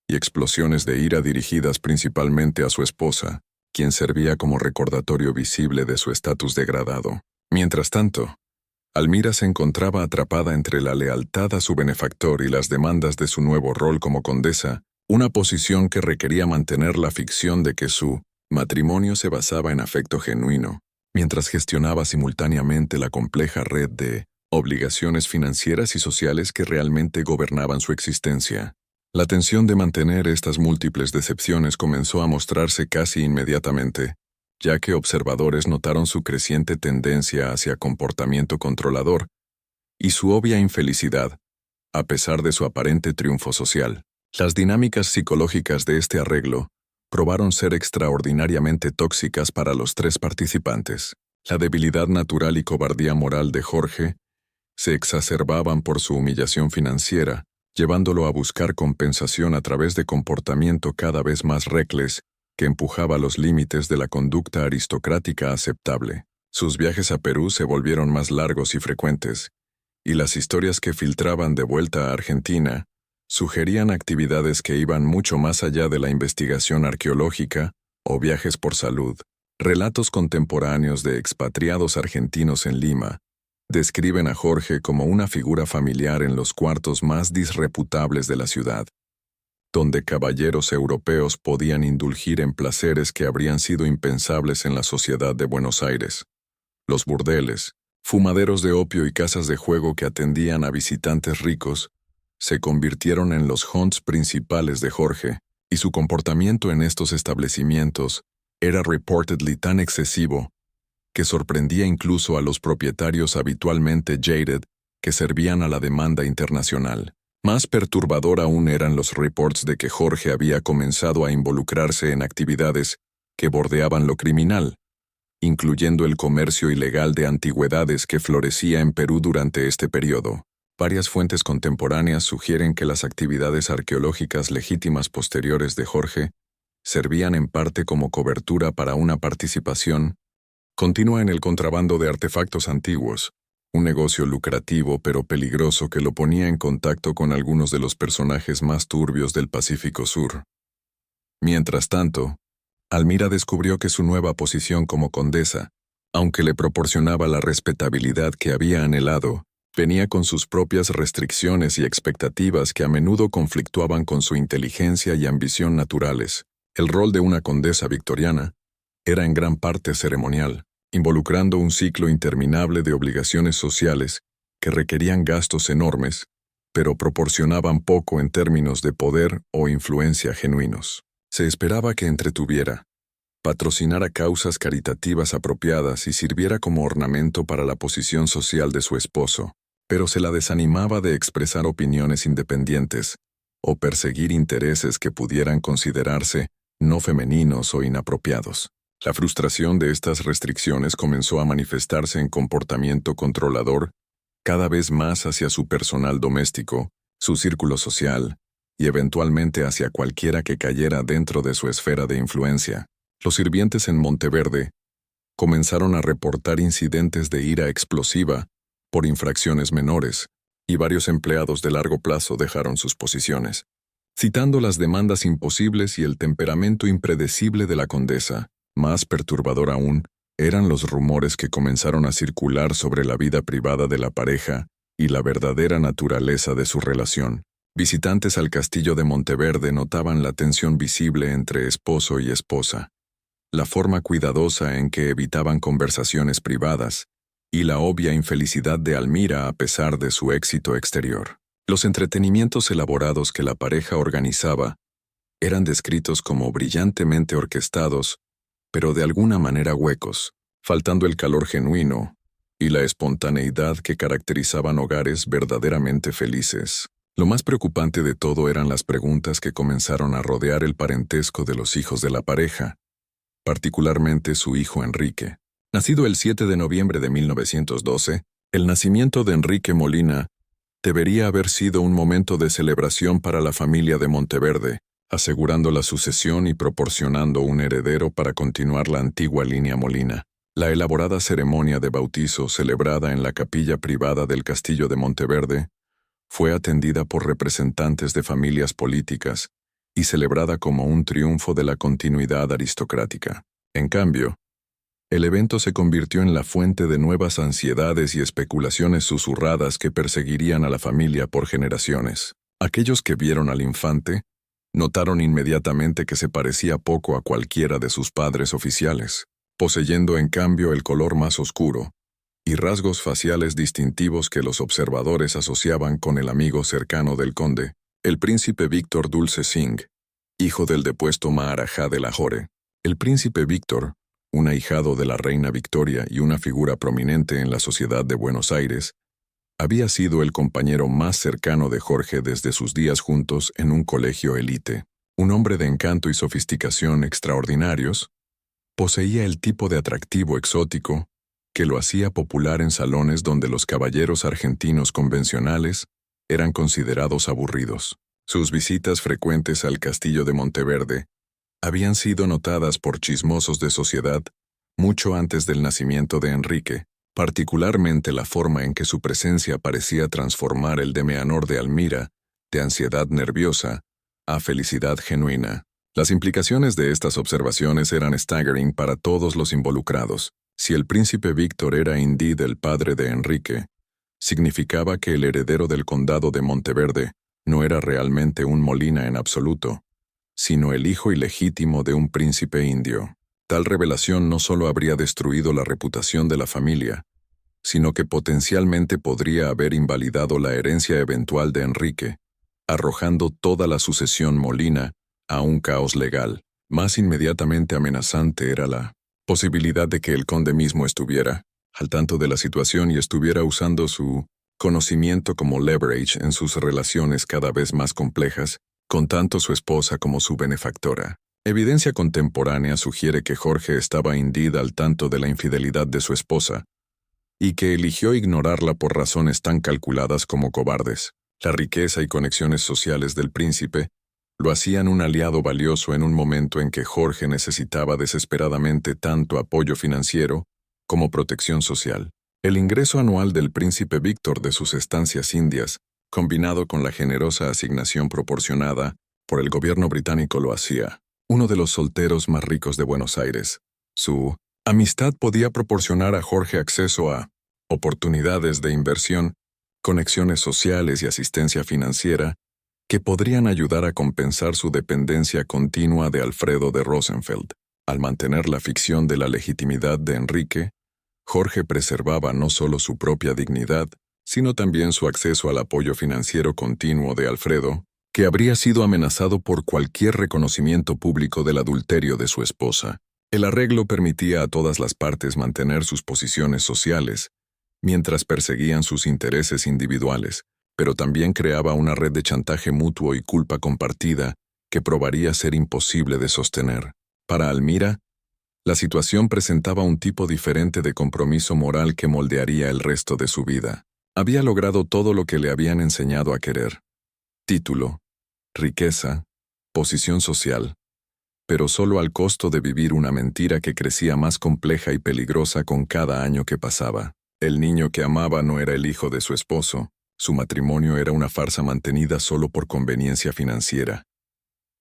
y explosiones de ira dirigidas principalmente a su esposa, quien servía como recordatorio visible de su estatus degradado. Mientras tanto, Almira se encontraba atrapada entre la lealtad a su benefactor y las demandas de su nuevo rol como condesa, una posición que requería mantener la ficción de que su matrimonio se basaba en afecto genuino, mientras gestionaba simultáneamente la compleja red de obligaciones financieras y sociales que realmente gobernaban su existencia. La tensión de mantener estas múltiples decepciones comenzó a mostrarse casi inmediatamente, ya que observadores notaron su creciente tendencia hacia comportamiento controlador y su obvia infelicidad, a pesar de su aparente triunfo social. Las dinámicas psicológicas de este arreglo probaron ser extraordinariamente tóxicas para los tres participantes. La debilidad natural y cobardía moral de Jorge se exacerbaban por su humillación financiera, llevándolo a buscar compensación a través de comportamiento cada vez más reckless que empujaba los límites de la conducta aristocrática aceptable. Sus viajes a Perú se volvieron más largos y frecuentes, y las historias que filtraban de vuelta a Argentina sugerían actividades que iban mucho más allá de la investigación arqueológica o viajes por salud. Relatos contemporáneos de expatriados argentinos en Lima describen a Jorge como una figura familiar en los cuartos más disreputables de la ciudad, donde caballeros europeos podían indulgir en placeres que habrían sido impensables en la sociedad de Buenos Aires. Los burdeles, fumaderos de opio y casas de juego que atendían a visitantes ricos se convirtieron en los haunts principales de Jorge, y su comportamiento en estos establecimientos era reportedly tan excesivo que sorprendía incluso a los propietarios habitualmente jaded que servían a la demanda internacional. Más perturbador aún eran los reports de que Jorge había comenzado a involucrarse en actividades que bordeaban lo criminal, incluyendo el comercio ilegal de antigüedades que florecía en Perú durante este periodo. Varias fuentes contemporáneas sugieren que las actividades arqueológicas legítimas posteriores de Jorge servían en parte como cobertura para una participación continua en el contrabando de artefactos antiguos, un negocio lucrativo pero peligroso que lo ponía en contacto con algunos de los personajes más turbios del Pacífico Sur. Mientras tanto, Almira descubrió que su nueva posición como condesa, aunque le proporcionaba la respetabilidad que había anhelado, venía con sus propias restricciones y expectativas que a menudo conflictuaban con su inteligencia y ambición naturales. El rol de una condesa victoriana era en gran parte ceremonial, involucrando un ciclo interminable de obligaciones sociales que requerían gastos enormes, pero proporcionaban poco en términos de poder o influencia genuinos. Se esperaba que entretuviera, patrocinara causas caritativas apropiadas y sirviera como ornamento para la posición social de su esposo, pero se la desanimaba de expresar opiniones independientes o perseguir intereses que pudieran considerarse no femeninos o inapropiados. La frustración de estas restricciones comenzó a manifestarse en comportamiento controlador cada vez más hacia su personal doméstico, su círculo social, y eventualmente hacia cualquiera que cayera dentro de su esfera de influencia. Los sirvientes en Monteverde comenzaron a reportar incidentes de ira explosiva por infracciones menores, y varios empleados de largo plazo dejaron sus posiciones. Citando las demandas imposibles y el temperamento impredecible de la condesa, más perturbador aún, eran los rumores que comenzaron a circular sobre la vida privada de la pareja y la verdadera naturaleza de su relación. Visitantes al castillo de Monteverde notaban la tensión visible entre esposo y esposa, la forma cuidadosa en que evitaban conversaciones privadas, y la obvia infelicidad de Almira a pesar de su éxito exterior. Los entretenimientos elaborados que la pareja organizaba eran descritos como brillantemente orquestados, pero de alguna manera huecos, faltando el calor genuino y la espontaneidad que caracterizaban hogares verdaderamente felices. Lo más preocupante de todo eran las preguntas que comenzaron a rodear el parentesco de los hijos de la pareja, particularmente su hijo Enrique. Nacido el 7 de noviembre de 1912, el nacimiento de Enrique Molina debería haber sido un momento de celebración para la familia de Monteverde, asegurando la sucesión y proporcionando un heredero para continuar la antigua línea Molina. La elaborada ceremonia de bautizo celebrada en la capilla privada del castillo de Monteverde fue atendida por representantes de familias políticas y celebrada como un triunfo de la continuidad aristocrática. En cambio, el evento se convirtió en la fuente de nuevas ansiedades y especulaciones susurradas que perseguirían a la familia por generaciones. Aquellos que vieron al infante notaron inmediatamente que se parecía poco a cualquiera de sus padres oficiales, poseyendo en cambio el color más oscuro y rasgos faciales distintivos que los observadores asociaban con el amigo cercano del conde, el príncipe Víctor Dulce Singh, hijo del depuesto Maharajá de Lahore. El príncipe Víctor, un ahijado de la reina Victoria y una figura prominente en la sociedad de Buenos Aires, había sido el compañero más cercano de Jorge desde sus días juntos en un colegio élite. Un hombre de encanto y sofisticación extraordinarios, poseía el tipo de atractivo exótico que lo hacía popular en salones donde los caballeros argentinos convencionales eran considerados aburridos. Sus visitas frecuentes al castillo de Monteverde habían sido notadas por chismosos de sociedad mucho antes del nacimiento de Enrique, particularmente la forma en que su presencia parecía transformar el demeanor de Almira de ansiedad nerviosa a felicidad genuina. Las implicaciones de estas observaciones eran staggering para todos los involucrados. Si el príncipe Víctor era indeed el padre de Enrique, significaba que el heredero del condado de Monteverde no era realmente un Molina en absoluto, sino el hijo ilegítimo de un príncipe indio. Tal revelación no solo habría destruido la reputación de la familia, sino que potencialmente podría haber invalidado la herencia eventual de Enrique, arrojando toda la sucesión Molina a un caos legal. Más inmediatamente amenazante era la posibilidad de que el conde mismo estuviera al tanto de la situación y estuviera usando su conocimiento como leverage en sus relaciones cada vez más complejas, con tanto su esposa como su benefactora. Evidencia contemporánea sugiere que Jorge estaba indeed al tanto de la infidelidad de su esposa, y que eligió ignorarla por razones tan calculadas como cobardes. La riqueza y conexiones sociales del príncipe lo hacían un aliado valioso en un momento en que Jorge necesitaba desesperadamente tanto apoyo financiero como protección social. El ingreso anual del príncipe Víctor de sus estancias indias, combinado con la generosa asignación proporcionada por el gobierno británico, lo hacía uno de los solteros más ricos de Buenos Aires. Su amistad podía proporcionar a Jorge acceso a oportunidades de inversión, conexiones sociales y asistencia financiera que podrían ayudar a compensar su dependencia continua de Alfredo de Rosenfeld. Al mantener la ficción de la legitimidad de Enrique, Jorge preservaba no solo su propia dignidad, sino también su acceso al apoyo financiero continuo de Alfredo, que habría sido amenazado por cualquier reconocimiento público del adulterio de su esposa. El arreglo permitía a todas las partes mantener sus posiciones sociales, mientras perseguían sus intereses individuales, pero también creaba una red de chantaje mutuo y culpa compartida que probaría ser imposible de sostener. Para Almira, la situación presentaba un tipo diferente de compromiso moral que moldearía el resto de su vida. Había logrado todo lo que le habían enseñado a querer: título, riqueza, posición social, pero solo al costo de vivir una mentira que crecía más compleja y peligrosa con cada año que pasaba. El niño que amaba no era el hijo de su esposo, su matrimonio era una farsa mantenida solo por conveniencia financiera,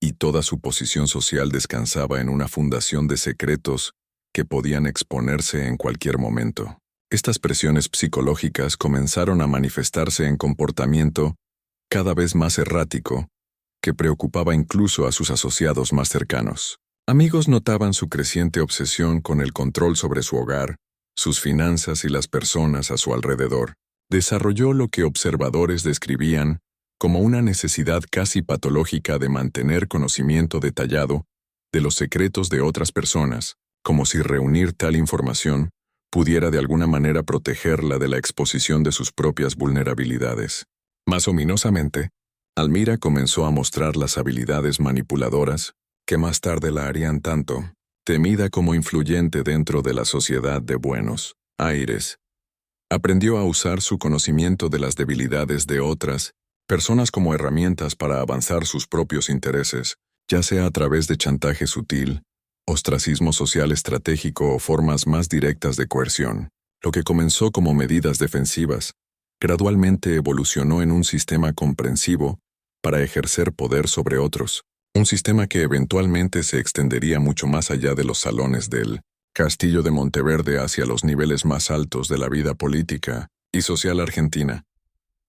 y toda su posición social descansaba en una fundación de secretos que podían exponerse en cualquier momento. Estas presiones psicológicas comenzaron a manifestarse en comportamiento cada vez más errático, que preocupaba incluso a sus asociados más cercanos. Amigos notaban su creciente obsesión con el control sobre su hogar, sus finanzas y las personas a su alrededor. Desarrolló lo que observadores describían como una necesidad casi patológica de mantener conocimiento detallado de los secretos de otras personas, como si reunir tal información pudiera de alguna manera protegerla de la exposición de sus propias vulnerabilidades. Más ominosamente, Almira comenzó a mostrar las habilidades manipuladoras que más tarde la harían tanto temida como influyente dentro de la sociedad de Buenos Aires. Aprendió a usar su conocimiento de las debilidades de otras personas como herramientas para avanzar sus propios intereses, ya sea a través de chantaje sutil, ostracismo social estratégico o formas más directas de coerción. Lo que comenzó como medidas defensivas, gradualmente evolucionó en un sistema comprensivo para ejercer poder sobre otros, un sistema que eventualmente se extendería mucho más allá de los salones del Castillo de Monteverde hacia los niveles más altos de la vida política y social argentina.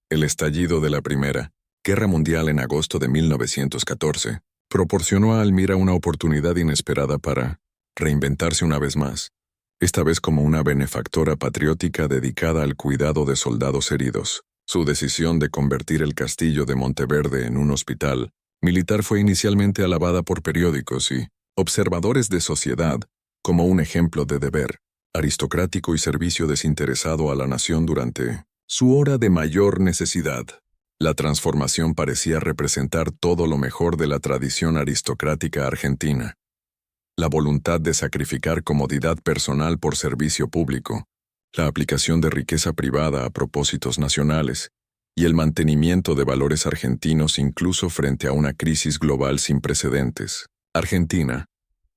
El estallido de la Primera Guerra Mundial en agosto de 1914 proporcionó a Almira una oportunidad inesperada para reinventarse una vez más, esta vez como una benefactora patriótica dedicada al cuidado de soldados heridos. Su decisión de convertir el Castillo de Monteverde en un hospital militar fue inicialmente alabada por periódicos y observadores de sociedad como un ejemplo de deber aristocrático y servicio desinteresado a la nación durante su hora de mayor necesidad. La transformación parecía representar todo lo mejor de la tradición aristocrática argentina. La voluntad de sacrificar comodidad personal por servicio público, la aplicación de riqueza privada a propósitos nacionales y el mantenimiento de valores argentinos incluso frente a una crisis global sin precedentes. Argentina,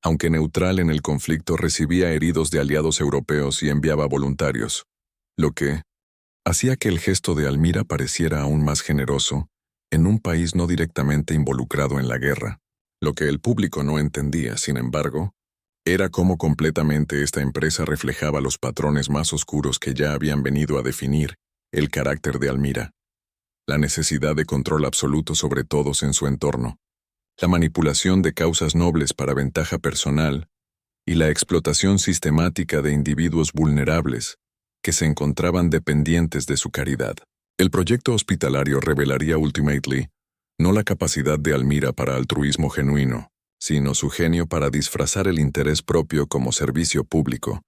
aunque neutral en el conflicto, recibía heridos de aliados europeos y enviaba voluntarios, lo que hacía que el gesto de Almira pareciera aún más generoso en un país no directamente involucrado en la guerra. Lo que el público no entendía, sin embargo, era cómo completamente esta empresa reflejaba los patrones más oscuros que ya habían venido a definir el carácter de Almira. La necesidad de control absoluto sobre todos en su entorno, la manipulación de causas nobles para ventaja personal y la explotación sistemática de individuos vulnerables que se encontraban dependientes de su caridad. El proyecto hospitalario revelaría ultimately no la capacidad de Almira para altruismo genuino, sino su genio para disfrazar el interés propio como servicio público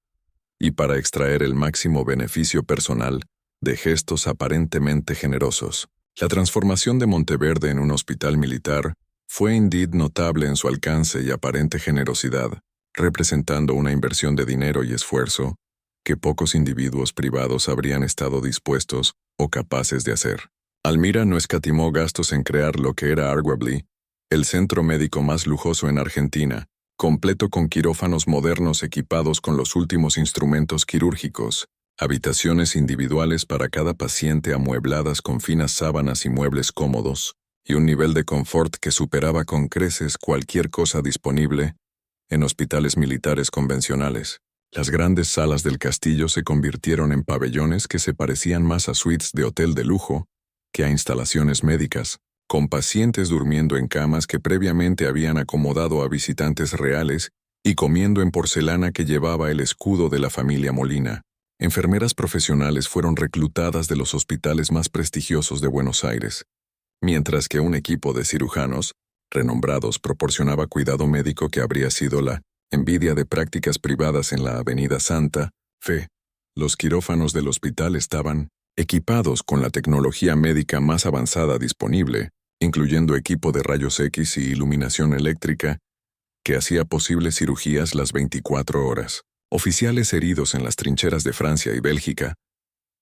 y para extraer el máximo beneficio personal de gestos aparentemente generosos. La transformación de Monteverde en un hospital militar fue indeed notable en su alcance y aparente generosidad, representando una inversión de dinero y esfuerzo que pocos individuos privados habrían estado dispuestos o capaces de hacer. Almira no escatimó gastos en crear lo que era arguably el centro médico más lujoso en Argentina, completo con quirófanos modernos equipados con los últimos instrumentos quirúrgicos, habitaciones individuales para cada paciente amuebladas con finas sábanas y muebles cómodos, y un nivel de confort que superaba con creces cualquier cosa disponible en hospitales militares convencionales. Las grandes salas del castillo se convirtieron en pabellones que se parecían más a suites de hotel de lujo que a instalaciones médicas, con pacientes durmiendo en camas que previamente habían acomodado a visitantes reales y comiendo en porcelana que llevaba el escudo de la familia Molina. Enfermeras profesionales fueron reclutadas de los hospitales más prestigiosos de Buenos Aires, mientras que un equipo de cirujanos renombrados proporcionaba cuidado médico que habría sido la envidia de prácticas privadas en la Avenida Santa Fe. Los quirófanos del hospital estaban equipados con la tecnología médica más avanzada disponible, incluyendo equipo de rayos X y iluminación eléctrica, que hacía posibles cirugías las 24 horas. Oficiales heridos en las trincheras de Francia y Bélgica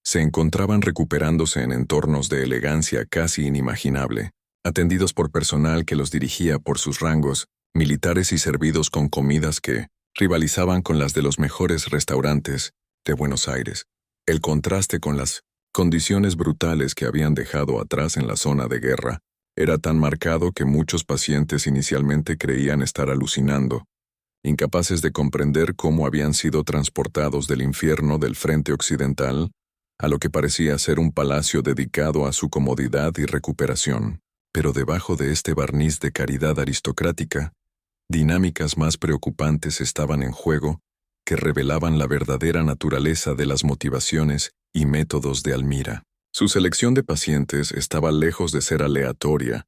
se encontraban recuperándose en entornos de elegancia casi inimaginable, atendidos por personal que los dirigía por sus rangos, militares y servidos con comidas que rivalizaban con las de los mejores restaurantes de Buenos Aires. El contraste con las condiciones brutales que habían dejado atrás en la zona de guerra era tan marcado que muchos pacientes inicialmente creían estar alucinando, incapaces de comprender cómo habían sido transportados del infierno del frente occidental a lo que parecía ser un palacio dedicado a su comodidad y recuperación. Pero debajo de este barniz de caridad aristocrática, dinámicas más preocupantes estaban en juego que revelaban la verdadera naturaleza de las motivaciones y métodos de Almira. Su selección de pacientes estaba lejos de ser aleatoria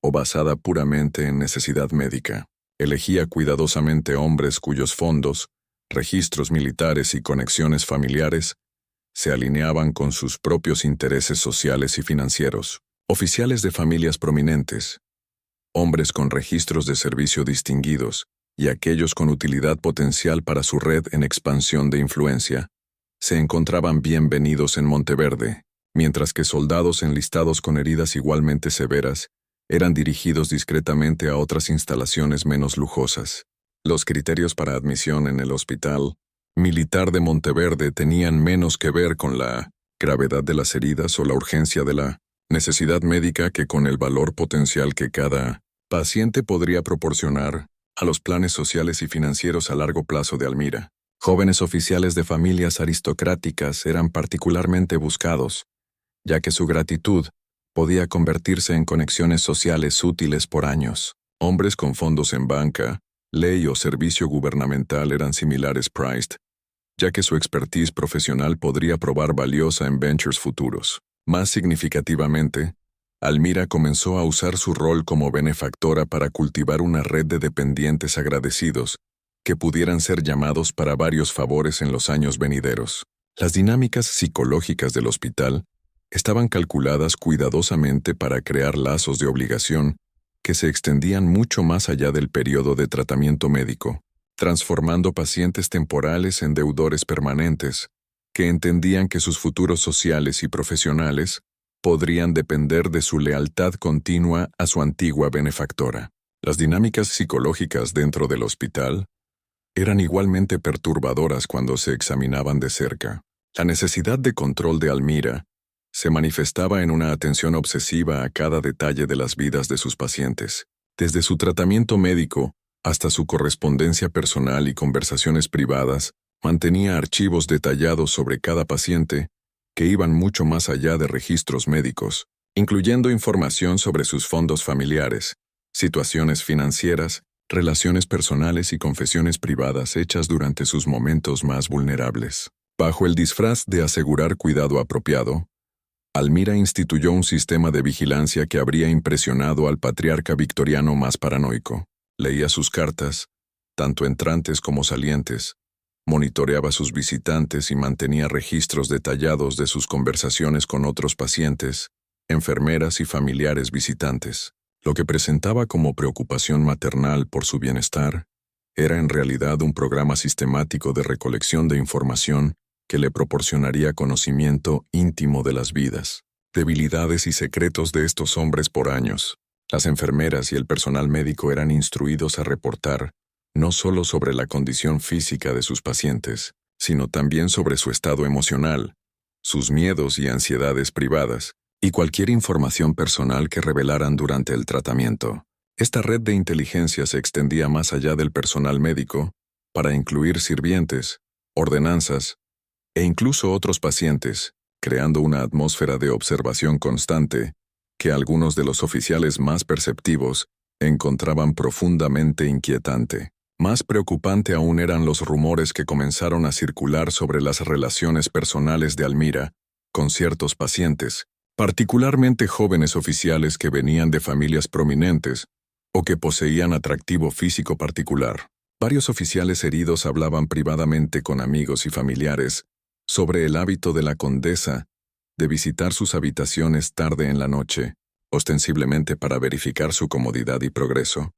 o basada puramente en necesidad médica. Elegía cuidadosamente hombres cuyos fondos, registros militares y conexiones familiares se alineaban con sus propios intereses sociales y financieros. Oficiales de familias prominentes, hombres con registros de servicio distinguidos y aquellos con utilidad potencial para su red en expansión de influencia, se encontraban bienvenidos en Monteverde, mientras que soldados enlistados con heridas igualmente severas eran dirigidos discretamente a otras instalaciones menos lujosas. Los criterios para admisión en el Hospital Militar de Monteverde tenían menos que ver con la gravedad de las heridas o la urgencia de la necesidad médica que con el valor potencial que cada paciente podría proporcionar a los planes sociales y financieros a largo plazo de Almira. Jóvenes oficiales de familias aristocráticas eran particularmente buscados, ya que su gratitud podía convertirse en conexiones sociales útiles por años. Hombres con fondos en banca, ley o servicio gubernamental eran similares priced, ya que su expertise profesional podría probar valiosa en ventures futuros. Más significativamente, Almira comenzó a usar su rol como benefactora para cultivar una red de dependientes agradecidos que pudieran ser llamados para varios favores en los años venideros. Las dinámicas psicológicas del hospital estaban calculadas cuidadosamente para crear lazos de obligación que se extendían mucho más allá del periodo de tratamiento médico, transformando pacientes temporales en deudores permanentes, que entendían que sus futuros sociales y profesionales podrían depender de su lealtad continua a su antigua benefactora. Las dinámicas psicológicas dentro del hospital eran igualmente perturbadoras cuando se examinaban de cerca. La necesidad de control de Almira se manifestaba en una atención obsesiva a cada detalle de las vidas de sus pacientes, desde su tratamiento médico hasta su correspondencia personal y conversaciones privadas. Mantenía archivos detallados sobre cada paciente que iban mucho más allá de registros médicos, incluyendo información sobre sus fondos familiares, situaciones financieras, relaciones personales y confesiones privadas hechas durante sus momentos más vulnerables. Bajo el disfraz de asegurar cuidado apropiado, Almira instituyó un sistema de vigilancia que habría impresionado al patriarca victoriano más paranoico. Leía sus cartas, tanto entrantes como salientes, monitoreaba a sus visitantes y mantenía registros detallados de sus conversaciones con otros pacientes, enfermeras y familiares visitantes. Lo que presentaba como preocupación maternal por su bienestar era en realidad un programa sistemático de recolección de información que le proporcionaría conocimiento íntimo de las vidas, debilidades y secretos de estos hombres por años. Las enfermeras y el personal médico eran instruidos a reportar no solo sobre la condición física de sus pacientes, sino también sobre su estado emocional, sus miedos y ansiedades privadas, y cualquier información personal que revelaran durante el tratamiento. Esta red de inteligencia se extendía más allá del personal médico, para incluir sirvientes, ordenanzas e incluso otros pacientes, creando una atmósfera de observación constante que algunos de los oficiales más perceptivos encontraban profundamente inquietante. Más preocupante aún eran los rumores que comenzaron a circular sobre las relaciones personales de Almira con ciertos pacientes, particularmente jóvenes oficiales que venían de familias prominentes o que poseían atractivo físico particular. Varios oficiales heridos hablaban privadamente con amigos y familiares sobre el hábito de la condesa de visitar sus habitaciones tarde en la noche, ostensiblemente para verificar su comodidad y progreso,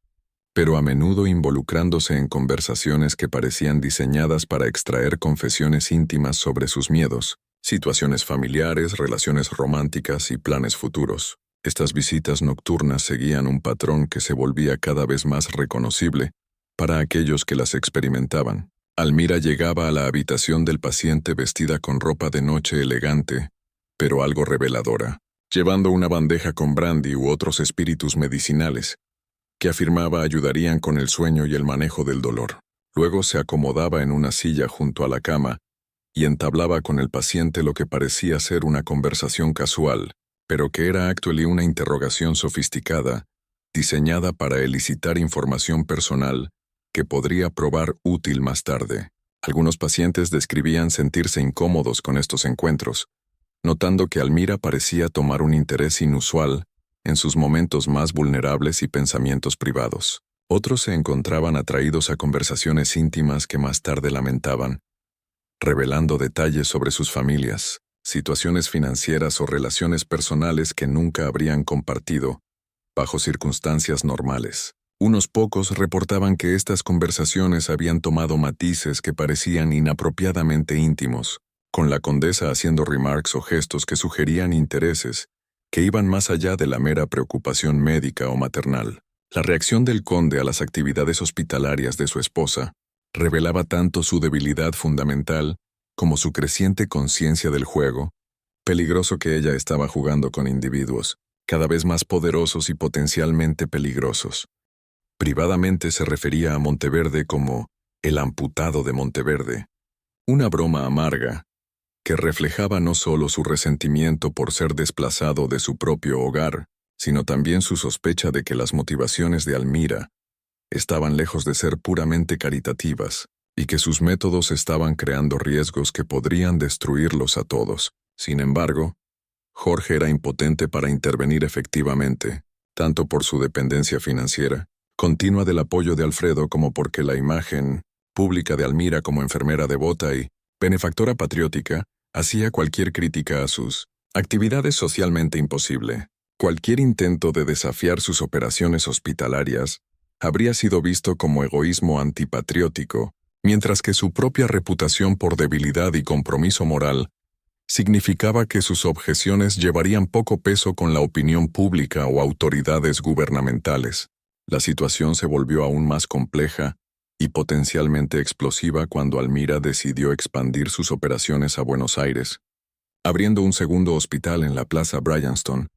pero a menudo involucrándose en conversaciones que parecían diseñadas para extraer confesiones íntimas sobre sus miedos, situaciones familiares, relaciones románticas y planes futuros. Estas visitas nocturnas seguían un patrón que se volvía cada vez más reconocible para aquellos que las experimentaban. Almira llegaba a la habitación del paciente vestida con ropa de noche elegante, pero algo reveladora, llevando una bandeja con brandy u otros espíritus medicinales, que afirmaba ayudarían con el sueño y el manejo del dolor. Luego se acomodaba en una silla junto a la cama y entablaba con el paciente lo que parecía ser una conversación casual, pero que era actualmente una interrogación sofisticada, diseñada para elicitar información personal que podría probar útil más tarde. Algunos pacientes describían sentirse incómodos con estos encuentros, notando que Almira parecía tomar un interés inusual en sus momentos más vulnerables y pensamientos privados. Otros se encontraban atraídos a conversaciones íntimas que más tarde lamentaban, revelando detalles sobre sus familias, situaciones financieras o relaciones personales que nunca habrían compartido bajo circunstancias normales. Unos pocos reportaban que estas conversaciones habían tomado matices que parecían inapropiadamente íntimos, con la condesa haciendo remarks o gestos que sugerían intereses que iban más allá de la mera preocupación médica o maternal. La reacción del conde a las actividades hospitalarias de su esposa revelaba tanto su debilidad fundamental como su creciente conciencia del juego peligroso que ella estaba jugando con individuos cada vez más poderosos y potencialmente peligrosos. Privadamente se refería a Monteverde como el amputado de Monteverde, una broma amarga que reflejaba no solo su resentimiento por ser desplazado de su propio hogar, sino también su sospecha de que las motivaciones de Almira estaban lejos de ser puramente caritativas y que sus métodos estaban creando riesgos que podrían destruirlos a todos. Sin embargo, Jorge era impotente para intervenir efectivamente, tanto por su dependencia financiera continua del apoyo de Alfredo como porque la imagen pública de Almira como enfermera devota y benefactora patriótica hacía cualquier crítica a sus actividades socialmente imposible. Cualquier intento de desafiar sus operaciones hospitalarias habría sido visto como egoísmo antipatriótico, mientras que su propia reputación por debilidad y compromiso moral significaba que sus objeciones llevarían poco peso con la opinión pública o autoridades gubernamentales. La situación se volvió aún más compleja y potencialmente explosiva cuando Almira decidió expandir sus operaciones a Buenos Aires, abriendo un segundo hospital en la Plaza Bryanston,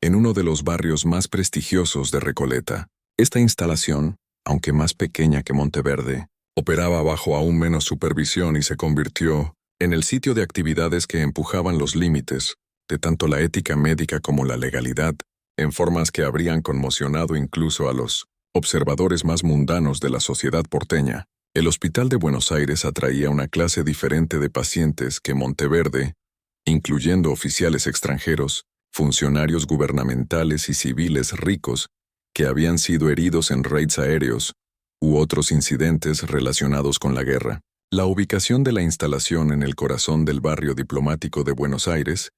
en uno de los barrios más prestigiosos de Recoleta. Esta instalación, aunque más pequeña que Monteverde, operaba bajo aún menos supervisión y se convirtió en el sitio de actividades que empujaban los límites de tanto la ética médica como la legalidad, en formas que habrían conmocionado incluso a los observadores más mundanos de la sociedad porteña. El Hospital de Buenos Aires atraía una clase diferente de pacientes que Monteverde, incluyendo oficiales extranjeros, funcionarios gubernamentales y civiles ricos que habían sido heridos en raids aéreos u otros incidentes relacionados con la guerra. La ubicación de la instalación en el corazón del barrio diplomático de Buenos Aires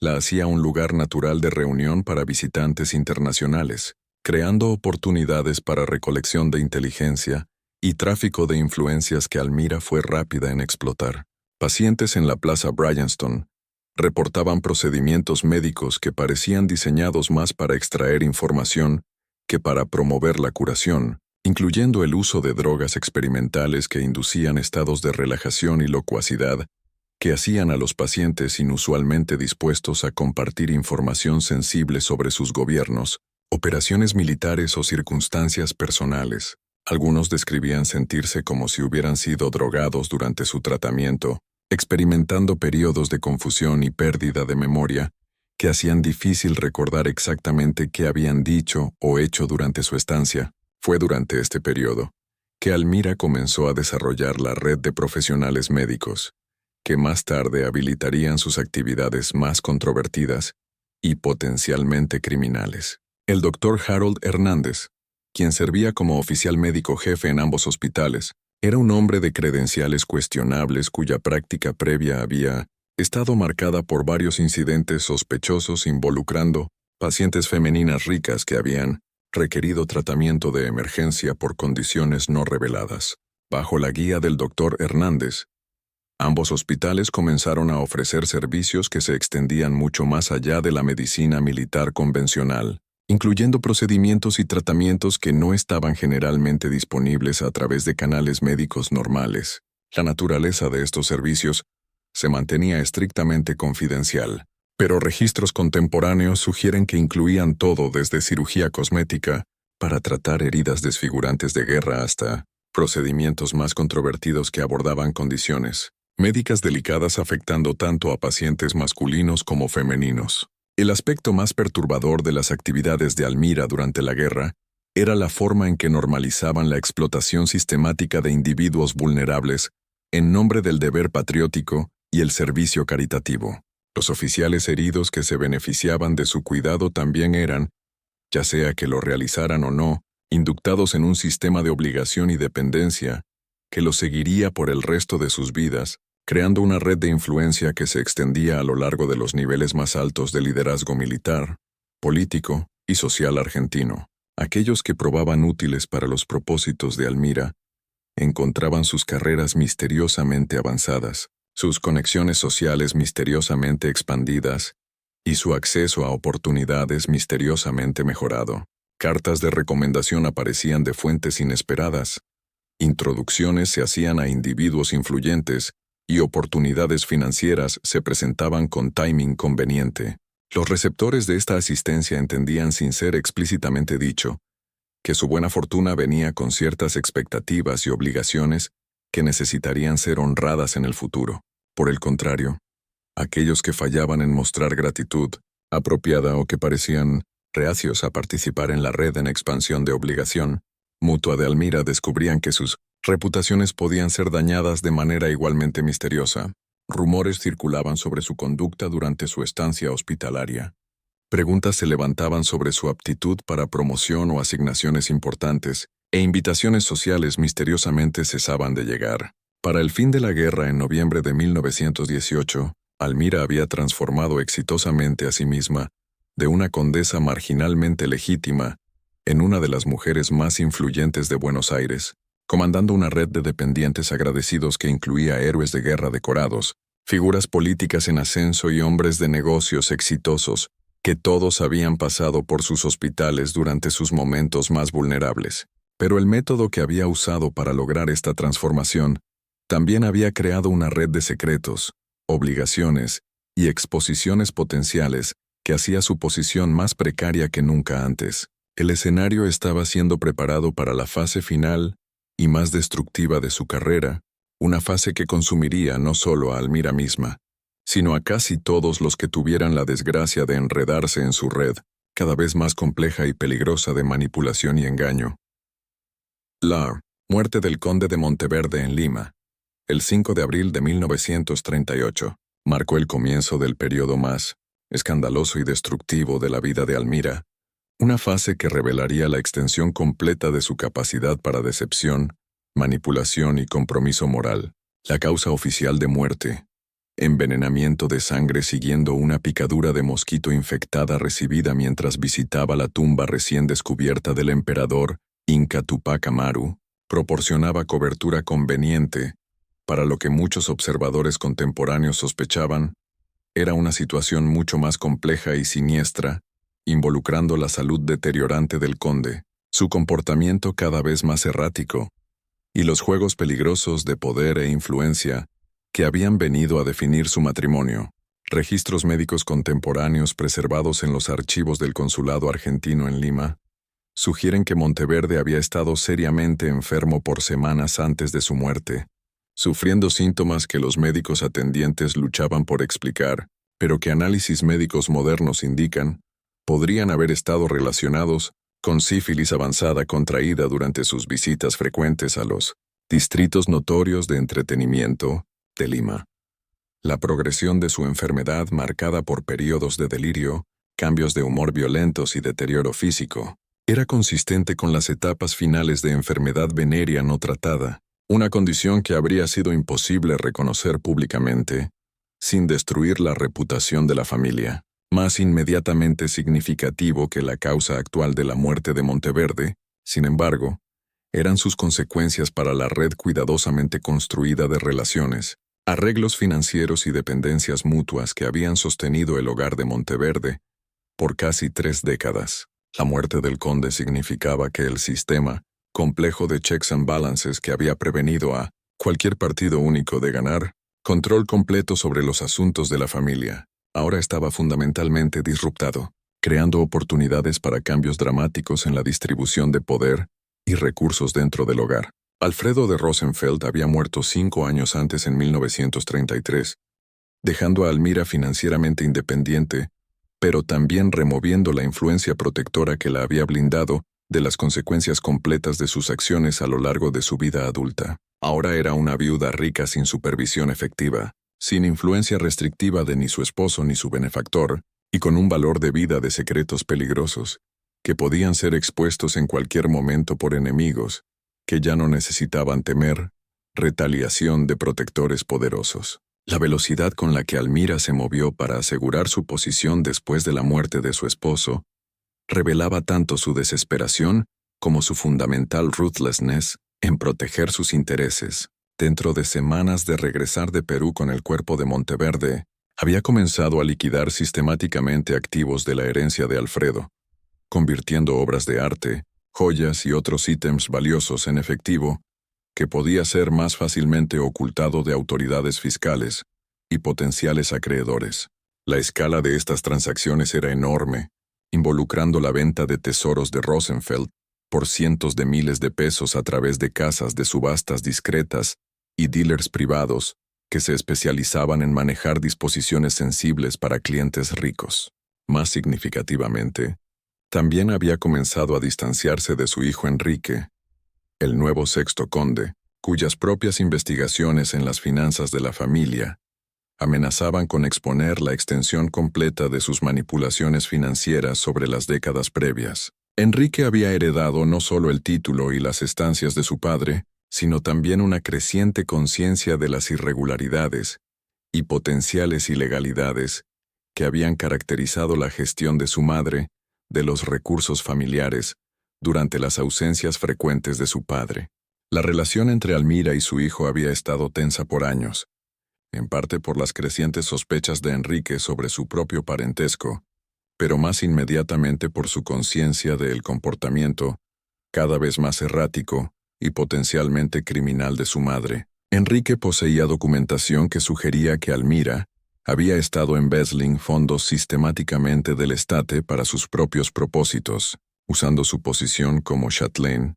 la hacía un lugar natural de reunión para visitantes internacionales, creando oportunidades para recolección de inteligencia y tráfico de influencias que Almira fue rápida en explotar. Pacientes en la Plaza Bryanston reportaban procedimientos médicos que parecían diseñados más para extraer información que para promover la curación, incluyendo el uso de drogas experimentales que inducían estados de relajación y locuacidad, que hacían a los pacientes inusualmente dispuestos a compartir información sensible sobre sus gobiernos, operaciones militares o circunstancias personales. Algunos describían sentirse como si hubieran sido drogados durante su tratamiento, experimentando periodos de confusión y pérdida de memoria que hacían difícil recordar exactamente qué habían dicho o hecho durante su estancia. Fue durante este periodo que Almira comenzó a desarrollar la red de profesionales médicos, que más tarde habilitarían sus actividades más controvertidas y potencialmente criminales. El doctor Harold Hernández, quien servía como oficial médico jefe en ambos hospitales, era un hombre de credenciales cuestionables cuya práctica previa había estado marcada por varios incidentes sospechosos involucrando pacientes femeninas ricas que habían requerido tratamiento de emergencia por condiciones no reveladas. Bajo la guía del doctor Hernández, ambos hospitales comenzaron a ofrecer servicios que se extendían mucho más allá de la medicina militar convencional, incluyendo procedimientos y tratamientos que no estaban generalmente disponibles a través de canales médicos normales. La naturaleza de estos servicios se mantenía estrictamente confidencial, pero registros contemporáneos sugieren que incluían todo desde cirugía cosmética para tratar heridas desfigurantes de guerra hasta procedimientos más controvertidos que abordaban condiciones médicas delicadas afectando tanto a pacientes masculinos como femeninos. El aspecto más perturbador de las actividades de Almira durante la guerra era la forma en que normalizaban la explotación sistemática de individuos vulnerables en nombre del deber patriótico y el servicio caritativo. Los oficiales heridos que se beneficiaban de su cuidado también eran, ya sea que lo realizaran o no, inductados en un sistema de obligación y dependencia que los seguiría por el resto de sus vidas, creando una red de influencia que se extendía a lo largo de los niveles más altos de liderazgo militar, político y social argentino. Aquellos que probaban útiles para los propósitos de Almira encontraban sus carreras misteriosamente avanzadas, sus conexiones sociales misteriosamente expandidas y su acceso a oportunidades misteriosamente mejorado. Cartas de recomendación aparecían de fuentes inesperadas, introducciones se hacían a individuos influyentes y oportunidades financieras se presentaban con timing conveniente. Los receptores de esta asistencia entendían sin ser explícitamente dicho que su buena fortuna venía con ciertas expectativas y obligaciones que necesitarían ser honradas en el futuro. Por el contrario, aquellos que fallaban en mostrar gratitud apropiada o que parecían reacios a participar en la red en expansión de obligación mutua de Almira descubrían que sus reputaciones podían ser dañadas de manera igualmente misteriosa. Rumores circulaban sobre su conducta durante su estancia hospitalaria. Preguntas se levantaban sobre su aptitud para promoción o asignaciones importantes, e invitaciones sociales misteriosamente cesaban de llegar. Para el fin de la guerra en noviembre de 1918, Almira había transformado exitosamente a sí misma de una condesa marginalmente legítima en una de las mujeres más influyentes de Buenos Aires, comandando una red de dependientes agradecidos que incluía héroes de guerra decorados, figuras políticas en ascenso y hombres de negocios exitosos, que todos habían pasado por sus hospitales durante sus momentos más vulnerables. Pero el método que había usado para lograr esta transformación también había creado una red de secretos, obligaciones y exposiciones potenciales que hacía su posición más precaria que nunca antes. El escenario estaba siendo preparado para la fase final y más destructiva de su carrera, una fase que consumiría no solo a Almira misma, sino a casi todos los que tuvieran la desgracia de enredarse en su red, cada vez más compleja y peligrosa de manipulación y engaño. La muerte del conde de Monteverde en Lima, el 5 de abril de 1938, marcó el comienzo del periodo más escandaloso y destructivo de la vida de Almira, una fase que revelaría la extensión completa de su capacidad para decepción, manipulación y compromiso moral. La causa oficial de muerte: envenenamiento de sangre siguiendo una picadura de mosquito infectada recibida mientras visitaba la tumba recién descubierta del emperador Inca Tupac Amaru, proporcionaba cobertura conveniente para lo que muchos observadores contemporáneos sospechaban era una situación mucho más compleja y siniestra, involucrando la salud deteriorante del conde, su comportamiento cada vez más errático, y los juegos peligrosos de poder e influencia que habían venido a definir su matrimonio. Registros médicos contemporáneos preservados en los archivos del consulado argentino en Lima sugieren que Monteverde había estado seriamente enfermo por semanas antes de su muerte, sufriendo síntomas que los médicos atendientes luchaban por explicar, pero que análisis médicos modernos indican podrían haber estado relacionados con sífilis avanzada contraída durante sus visitas frecuentes a los distritos notorios de entretenimiento de Lima. La progresión de su enfermedad, marcada por periodos de delirio, cambios de humor violentos y deterioro físico, era consistente con las etapas finales de enfermedad venérea no tratada, una condición que habría sido imposible reconocer públicamente, sin destruir la reputación de la familia. Más inmediatamente significativo que la causa actual de la muerte de Monteverde, sin embargo, eran sus consecuencias para la red cuidadosamente construida de relaciones, arreglos financieros y dependencias mutuas que habían sostenido el hogar de Monteverde por casi 3 décadas. La muerte del conde significaba que el sistema complejo de checks and balances que había prevenido a cualquier partido único de ganar control completo sobre los asuntos de la familia, ahora estaba fundamentalmente disruptado, creando oportunidades para cambios dramáticos en la distribución de poder y recursos dentro del hogar. Alfredo de Rosenfeld había muerto 5 años antes en 1933, dejando a Almira financieramente independiente, pero también removiendo la influencia protectora que la había blindado de las consecuencias completas de sus acciones a lo largo de su vida adulta. Ahora era una viuda rica sin supervisión efectiva, sin influencia restrictiva de ni su esposo ni su benefactor, y con un valor de vida de secretos peligrosos, que podían ser expuestos en cualquier momento por enemigos, que ya no necesitaban temer retaliación de protectores poderosos. La velocidad con la que Almira se movió para asegurar su posición después de la muerte de su esposo revelaba tanto su desesperación como su fundamental ruthlessness en proteger sus intereses. Dentro de semanas de regresar de Perú con el cuerpo de Monteverde, había comenzado a liquidar sistemáticamente activos de la herencia de Alfredo, convirtiendo obras de arte, joyas y otros ítems valiosos en efectivo, que podía ser más fácilmente ocultado de autoridades fiscales y potenciales acreedores. La escala de estas transacciones era enorme, involucrando la venta de tesoros de Rosenfeld por cientos de miles de pesos a través de casas de subastas discretas y dealers privados que se especializaban en manejar disposiciones sensibles para clientes ricos. Más significativamente, también había comenzado a distanciarse de su hijo Enrique, el nuevo sexto conde, cuyas propias investigaciones en las finanzas de la familia amenazaban con exponer la extensión completa de sus manipulaciones financieras sobre las décadas previas. Enrique había heredado no solo el título y las estancias de su padre, sino también una creciente conciencia de las irregularidades y potenciales ilegalidades que habían caracterizado la gestión de su madre de los recursos familiares durante las ausencias frecuentes de su padre. La relación entre Almira y su hijo había estado tensa por años, en parte por las crecientes sospechas de Enrique sobre su propio parentesco, pero más inmediatamente por su conciencia del comportamiento, cada vez más errático y potencialmente criminal de su madre. Enrique poseía documentación que sugería que Almira había estado embezzling fondos sistemáticamente del estate para sus propios propósitos, usando su posición como châtelaine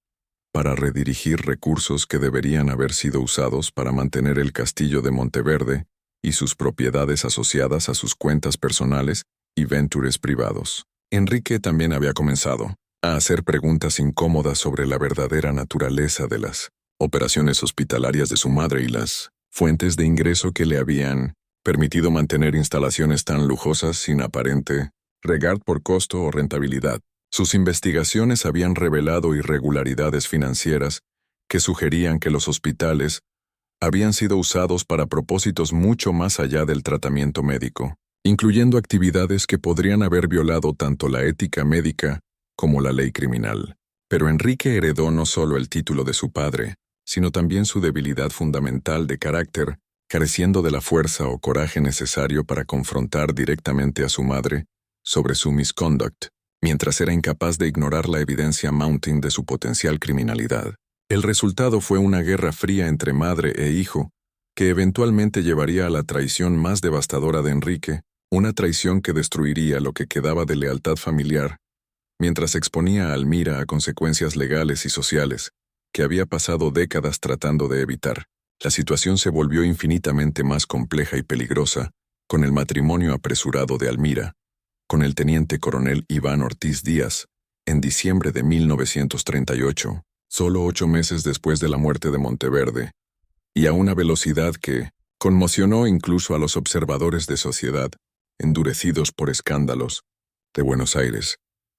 para redirigir recursos que deberían haber sido usados para mantener el castillo de Monteverde y sus propiedades asociadas a sus cuentas personales y ventures privados. Enrique también había comenzado a hacer preguntas incómodas sobre la verdadera naturaleza de las operaciones hospitalarias de su madre y las fuentes de ingreso que le habían permitido mantener instalaciones tan lujosas sin aparente regard por costo o rentabilidad. Sus investigaciones habían revelado irregularidades financieras que sugerían que los hospitales habían sido usados para propósitos mucho más allá del tratamiento médico, incluyendo actividades que podrían haber violado tanto la ética médica como la ley criminal. Pero Enrique heredó no solo el título de su padre, sino también su debilidad fundamental de carácter, careciendo de la fuerza o coraje necesario para confrontar directamente a su madre sobre su misconduct, mientras era incapaz de ignorar la evidencia mounting de su potencial criminalidad. El resultado fue una guerra fría entre madre e hijo, que eventualmente llevaría a la traición más devastadora de Enrique, una traición que destruiría lo que quedaba de lealtad familiar, mientras exponía a Almira a consecuencias legales y sociales, que había pasado décadas tratando de evitar. La situación se volvió infinitamente más compleja y peligrosa con el matrimonio apresurado de Almira, con el teniente coronel Iván Ortiz Díaz, en diciembre de 1938, solo 8 meses después de la muerte de Monteverde, y a una velocidad que conmocionó incluso a los observadores de sociedad, endurecidos por escándalos, de Buenos Aires.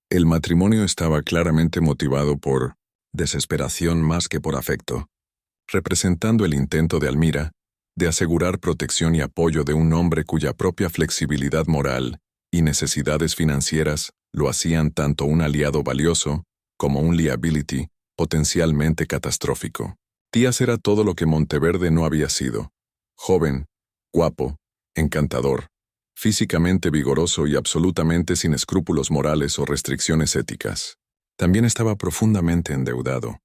El matrimonio estaba claramente motivado por desesperación más que por afecto, representando el intento de Almira de asegurar protección y apoyo de un hombre cuya propia flexibilidad moral y necesidades financieras lo hacían tanto un aliado valioso como un liability potencialmente catastrófico. Díaz era todo lo que Monteverde no había sido: joven, guapo, encantador, físicamente vigoroso y absolutamente sin escrúpulos morales o restricciones éticas. También estaba profundamente endeudado,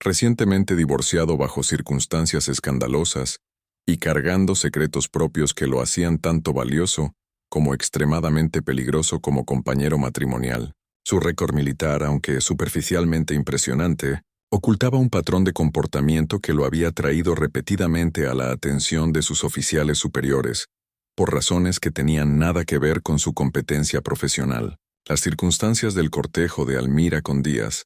recientemente divorciado bajo circunstancias escandalosas y cargando secretos propios que lo hacían tanto valioso como extremadamente peligroso como compañero matrimonial. Su récord militar, aunque superficialmente impresionante, ocultaba un patrón de comportamiento que lo había traído repetidamente a la atención de sus oficiales superiores, por razones que tenían nada que ver con su competencia profesional. Las circunstancias del cortejo de Almira con Díaz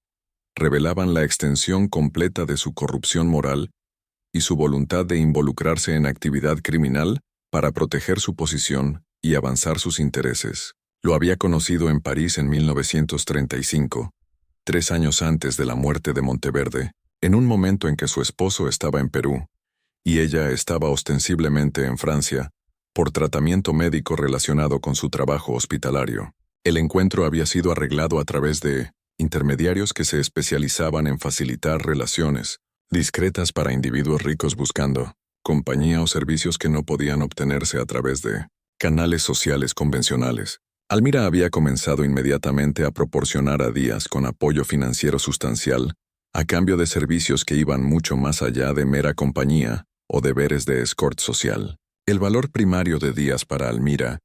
revelaban la extensión completa de su corrupción moral y su voluntad de involucrarse en actividad criminal para proteger su posición y avanzar sus intereses. Lo había conocido en París en 1935, 3 años antes de la muerte de Monteverde, en un momento en que su esposo estaba en Perú y ella estaba ostensiblemente en Francia, por tratamiento médico relacionado con su trabajo hospitalario. El encuentro había sido arreglado a través de intermediarios que se especializaban en facilitar relaciones discretas para individuos ricos buscando compañía o servicios que no podían obtenerse a través de canales sociales convencionales. Almira había comenzado inmediatamente a proporcionar a Díaz con apoyo financiero sustancial, a cambio de servicios que iban mucho más allá de mera compañía o deberes de escort social. El valor primario de Díaz para Almira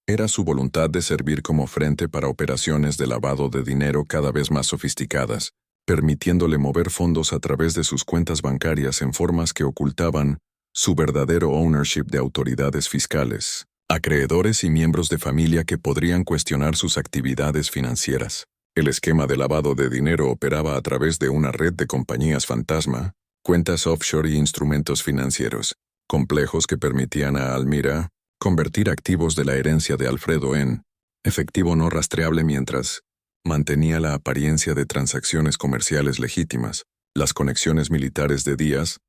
era su voluntad de servir como frente para operaciones de lavado de dinero cada vez más sofisticadas, permitiéndole mover fondos a través de sus cuentas bancarias en formas que ocultaban su verdadero ownership de autoridades fiscales, acreedores y miembros de familia que podrían cuestionar sus actividades financieras. El esquema de lavado de dinero operaba a través de una red de compañías fantasma, cuentas offshore y instrumentos financieros complejos que permitían a Almira convertir activos de la herencia de Alfredo en efectivo no rastreable mientras mantenía la apariencia de transacciones comerciales legítimas. Las conexiones militares de Díaz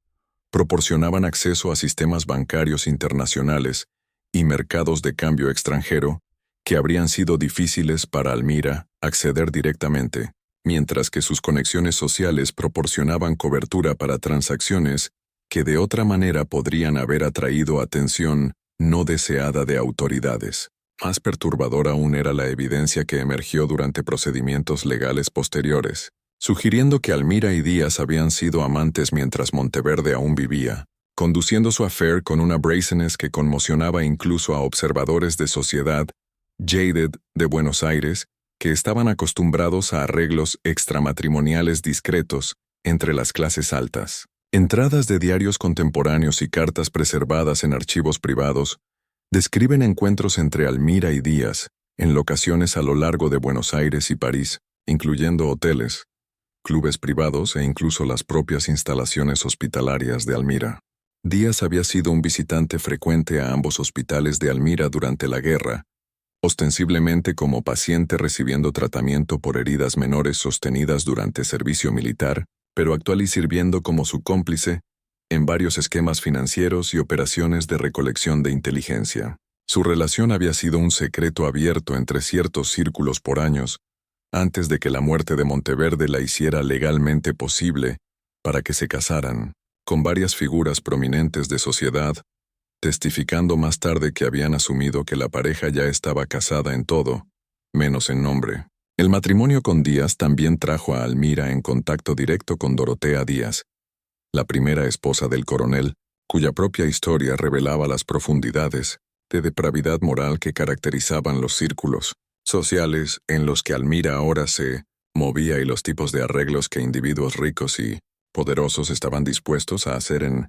proporcionaban acceso a sistemas bancarios internacionales y mercados de cambio extranjero que habrían sido difíciles para Almira acceder directamente, mientras que sus conexiones sociales proporcionaban cobertura para transacciones que de otra manera podrían haber atraído atención no deseada de autoridades. Más perturbadora aún era la evidencia que emergió durante procedimientos legales posteriores, sugiriendo que Almira y Díaz habían sido amantes mientras Monteverde aún vivía, conduciendo su affair con una brazenness que conmocionaba incluso a observadores de sociedad jaded de Buenos Aires, que estaban acostumbrados a arreglos extramatrimoniales discretos entre las clases altas. Entradas de diarios contemporáneos y cartas preservadas en archivos privados describen encuentros entre Almira y Díaz en locaciones a lo largo de Buenos Aires y París, incluyendo hoteles, clubes privados e incluso las propias instalaciones hospitalarias de Almira. Díaz había sido un visitante frecuente a ambos hospitales de Almira durante la guerra, ostensiblemente como paciente recibiendo tratamiento por heridas menores sostenidas durante servicio militar, pero actual y sirviendo como su cómplice en varios esquemas financieros y operaciones de recolección de inteligencia. Su relación había sido un secreto abierto entre ciertos círculos por años, antes de que la muerte de Monteverde la hiciera legalmente posible para que se casaran, con varias figuras prominentes de sociedad, testificando más tarde que habían asumido que la pareja ya estaba casada en todo, menos en nombre. El matrimonio con Díaz también trajo a Almira en contacto directo con Dorotea Díaz, la primera esposa del coronel, cuya propia historia revelaba las profundidades de depravidad moral que caracterizaban los círculos sociales en los que Almira ahora se movía y los tipos de arreglos que individuos ricos y poderosos estaban dispuestos a hacer en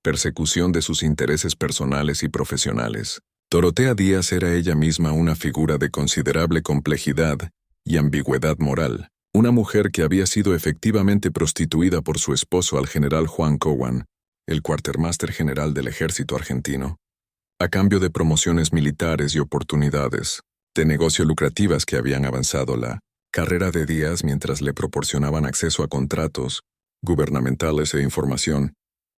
persecución de sus intereses personales y profesionales. Dorotea Díaz era ella misma una figura de considerable complejidad y ambigüedad moral, una mujer que había sido efectivamente prostituida por su esposo al general Juan Cowan, el cuartermáster general del ejército argentino, a cambio de promociones militares y oportunidades de negocio lucrativas que habían avanzado la carrera de Díaz mientras le proporcionaban acceso a contratos gubernamentales e información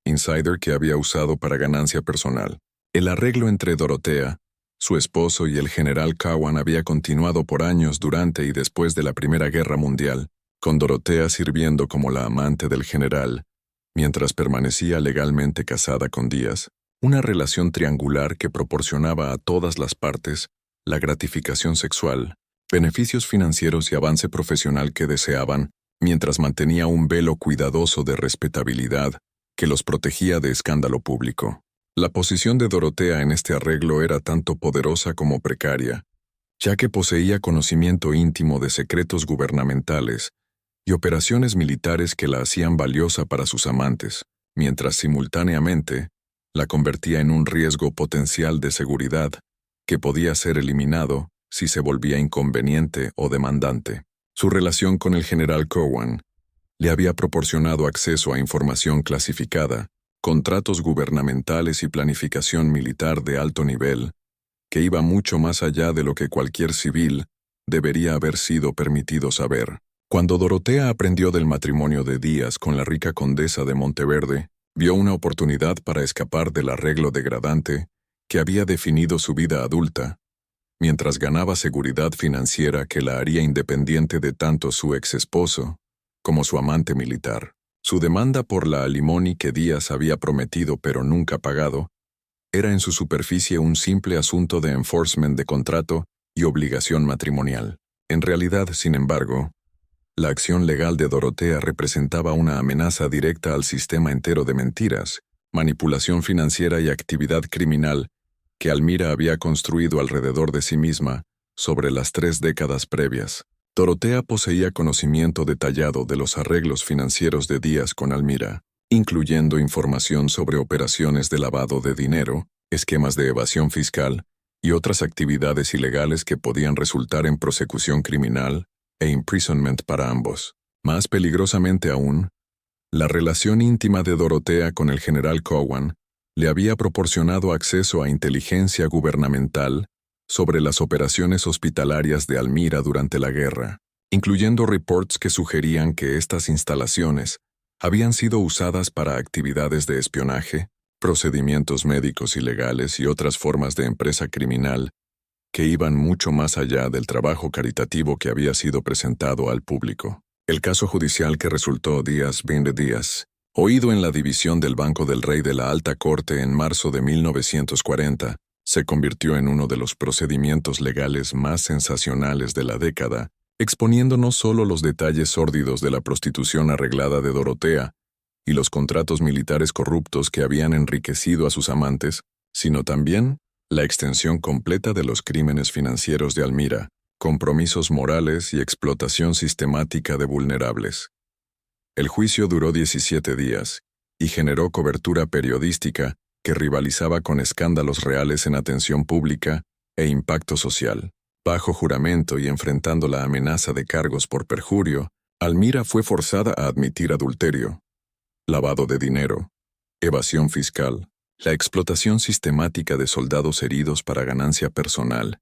insider que había usado para ganancia personal. El arreglo entre Dorotea, su esposo y el general Cowan había continuado por años durante y después de la Primera Guerra Mundial, con Dorotea sirviendo como la amante del general, mientras permanecía legalmente casada con Díaz, una relación triangular que proporcionaba a todas las partes la gratificación sexual, beneficios financieros y avance profesional que deseaban, mientras mantenía un velo cuidadoso de respetabilidad que los protegía de escándalo público. La posición de Dorotea en este arreglo era tanto poderosa como precaria, ya que poseía conocimiento íntimo de secretos gubernamentales y operaciones militares que la hacían valiosa para sus amantes, mientras simultáneamente la convertía en un riesgo potencial de seguridad que podía ser eliminado si se volvía inconveniente o demandante. Su relación con el general Cowan le había proporcionado acceso a información clasificada, contratos gubernamentales y planificación militar de alto nivel, que iba mucho más allá de lo que cualquier civil debería haber sido permitido saber. Cuando Dorotea aprendió del matrimonio de Díaz con la rica condesa de Monteverde, vio una oportunidad para escapar del arreglo degradante que había definido su vida adulta, mientras ganaba seguridad financiera que la haría independiente de tanto su ex esposo como su amante militar. Su demanda por la alimony que Díaz había prometido pero nunca pagado era en su superficie un simple asunto de enforcement de contrato y obligación matrimonial. En realidad, sin embargo, la acción legal de Dorotea representaba una amenaza directa al sistema entero de mentiras, manipulación financiera y actividad criminal que Almira había construido alrededor de sí misma sobre las 3 décadas previas. Dorotea poseía conocimiento detallado de los arreglos financieros de Díaz con Almira, incluyendo información sobre operaciones de lavado de dinero, esquemas de evasión fiscal y otras actividades ilegales que podían resultar en prosecución criminal e imprisonment para ambos. Más peligrosamente aún, la relación íntima de Dorotea con el general Cowan le había proporcionado acceso a inteligencia gubernamental sobre las operaciones hospitalarias de Almira durante la guerra, incluyendo reports que sugerían que estas instalaciones habían sido usadas para actividades de espionaje, procedimientos médicos ilegales y otras formas de empresa criminal que iban mucho más allá del trabajo caritativo que había sido presentado al público. El caso judicial que resultó Díaz v. Díaz, oído en la división del Banco del Rey de la Alta Corte en marzo de 1940, se convirtió en uno de los procedimientos legales más sensacionales de la década, exponiendo no solo los detalles sórdidos de la prostitución arreglada de Dorotea y los contratos militares corruptos que habían enriquecido a sus amantes, sino también la extensión completa de los crímenes financieros de Almira, compromisos morales y explotación sistemática de vulnerables. El juicio duró 17 días y generó cobertura periodística que rivalizaba con escándalos reales en atención pública e impacto social. Bajo juramento y enfrentando la amenaza de cargos por perjurio, Almira fue forzada a admitir adulterio, lavado de dinero, evasión fiscal, la explotación sistemática de soldados heridos para ganancia personal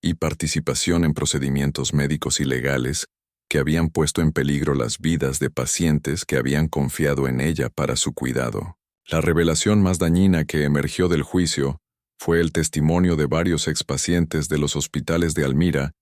y participación en procedimientos médicos ilegales que habían puesto en peligro las vidas de pacientes que habían confiado en ella para su cuidado. La revelación más dañina que emergió del juicio fue el testimonio de varios expacientes de los hospitales de Almira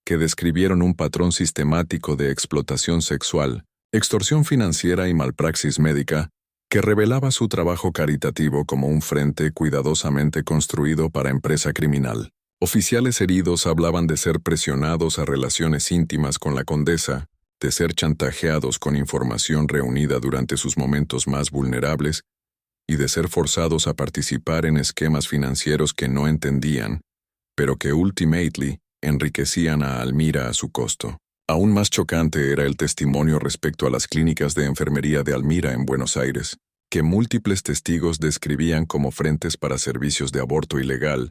que describieron un patrón sistemático de explotación sexual, extorsión financiera y malpraxis médica que revelaba su trabajo caritativo como un frente cuidadosamente construido para empresa criminal. Oficiales heridos hablaban de ser presionados a relaciones íntimas con la condesa, de ser chantajeados con información reunida durante sus momentos más vulnerables y de ser forzados a participar en esquemas financieros que no entendían, pero que ultimately enriquecían a Almira a su costo. Aún más chocante era el testimonio respecto a las clínicas de enfermería de Almira en Buenos Aires, que múltiples testigos describían como frentes para servicios de aborto ilegal,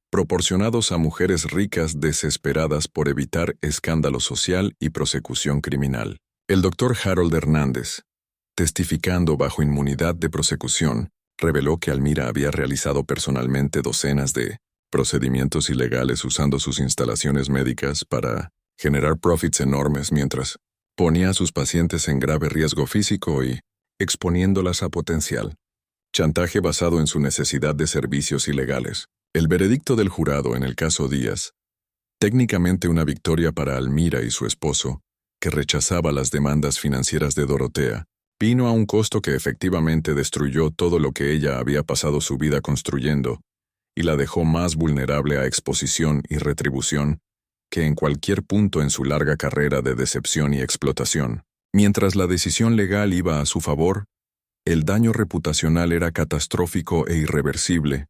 proporcionados a mujeres ricas desesperadas por evitar escándalo social y prosecución criminal. El doctor Harold Hernández, testificando bajo inmunidad de prosecución, reveló que Almira había realizado personalmente docenas de procedimientos ilegales usando sus instalaciones médicas para generar profits enormes mientras ponía a sus pacientes en grave riesgo físico y exponiéndolas a potencial chantaje basado en su necesidad de servicios ilegales. El veredicto del jurado en el caso Díaz, técnicamente una victoria para Almira y su esposo, que rechazaba las demandas financieras de Dorotea, vino a un costo que efectivamente destruyó todo lo que ella había pasado su vida construyendo y la dejó más vulnerable a exposición y retribución que en cualquier punto en su larga carrera de decepción y explotación. Mientras la decisión legal iba a su favor, el daño reputacional era catastrófico e irreversible,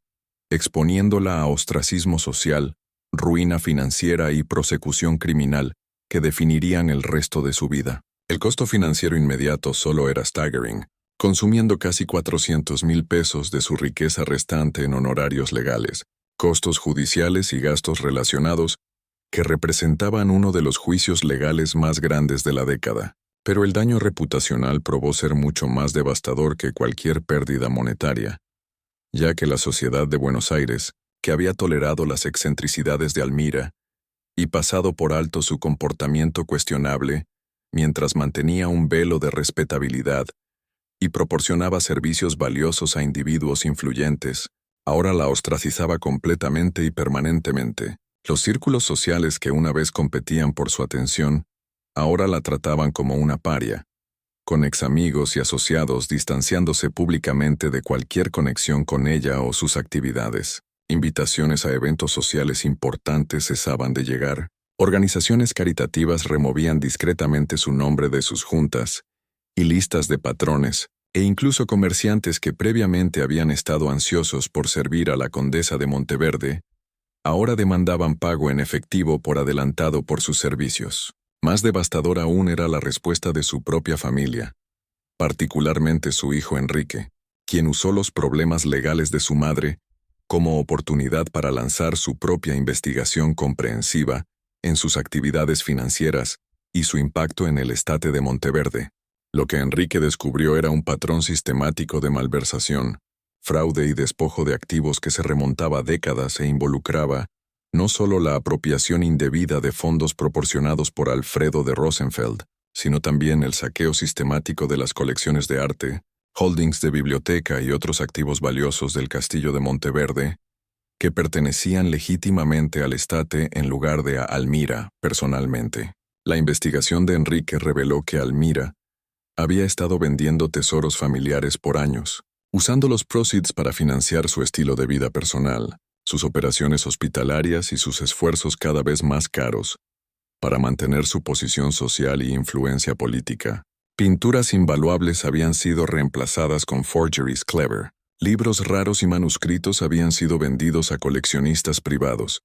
exponiéndola a ostracismo social, ruina financiera y prosecución criminal que definirían el resto de su vida. El costo financiero inmediato solo era staggering, consumiendo casi 400,000 pesos de su riqueza restante en honorarios legales, costos judiciales y gastos relacionados que representaban uno de los juicios legales más grandes de la década. Pero el daño reputacional probó ser mucho más devastador que cualquier pérdida monetaria, ya que la sociedad de Buenos Aires, que había tolerado las excentricidades de Almira y pasado por alto su comportamiento cuestionable, mientras mantenía un velo de respetabilidad y proporcionaba servicios valiosos a individuos influyentes, ahora la ostracizaba completamente y permanentemente. Los círculos sociales que una vez competían por su atención, ahora la trataban como una paria, con examigos y asociados distanciándose públicamente de cualquier conexión con ella o sus actividades. Invitaciones a eventos sociales importantes cesaban de llegar. Organizaciones caritativas removían discretamente su nombre de sus juntas y listas de patrones, e incluso comerciantes que previamente habían estado ansiosos por servir a la condesa de Monteverde, ahora demandaban pago en efectivo por adelantado por sus servicios. Más devastadora aún era la respuesta de su propia familia, particularmente su hijo Enrique, quien usó los problemas legales de su madre como oportunidad para lanzar su propia investigación comprensiva en sus actividades financieras y su impacto en el estate de Monteverde. Lo que Enrique descubrió era un patrón sistemático de malversación, fraude y despojo de activos que se remontaba décadas e involucraba no solo la apropiación indebida de fondos proporcionados por Alfredo de Rosenfeld, sino también el saqueo sistemático de las colecciones de arte, holdings de biblioteca y otros activos valiosos del castillo de Monteverde, que pertenecían legítimamente al estate en lugar de a Almira personalmente. La investigación de Enrique reveló que Almira había estado vendiendo tesoros familiares por años, usando los proceeds para financiar su estilo de vida personal, sus operaciones hospitalarias y sus esfuerzos cada vez más caros para mantener su posición social y influencia política. Pinturas invaluables habían sido reemplazadas con forgeries clever. Libros raros y manuscritos habían sido vendidos a coleccionistas privados,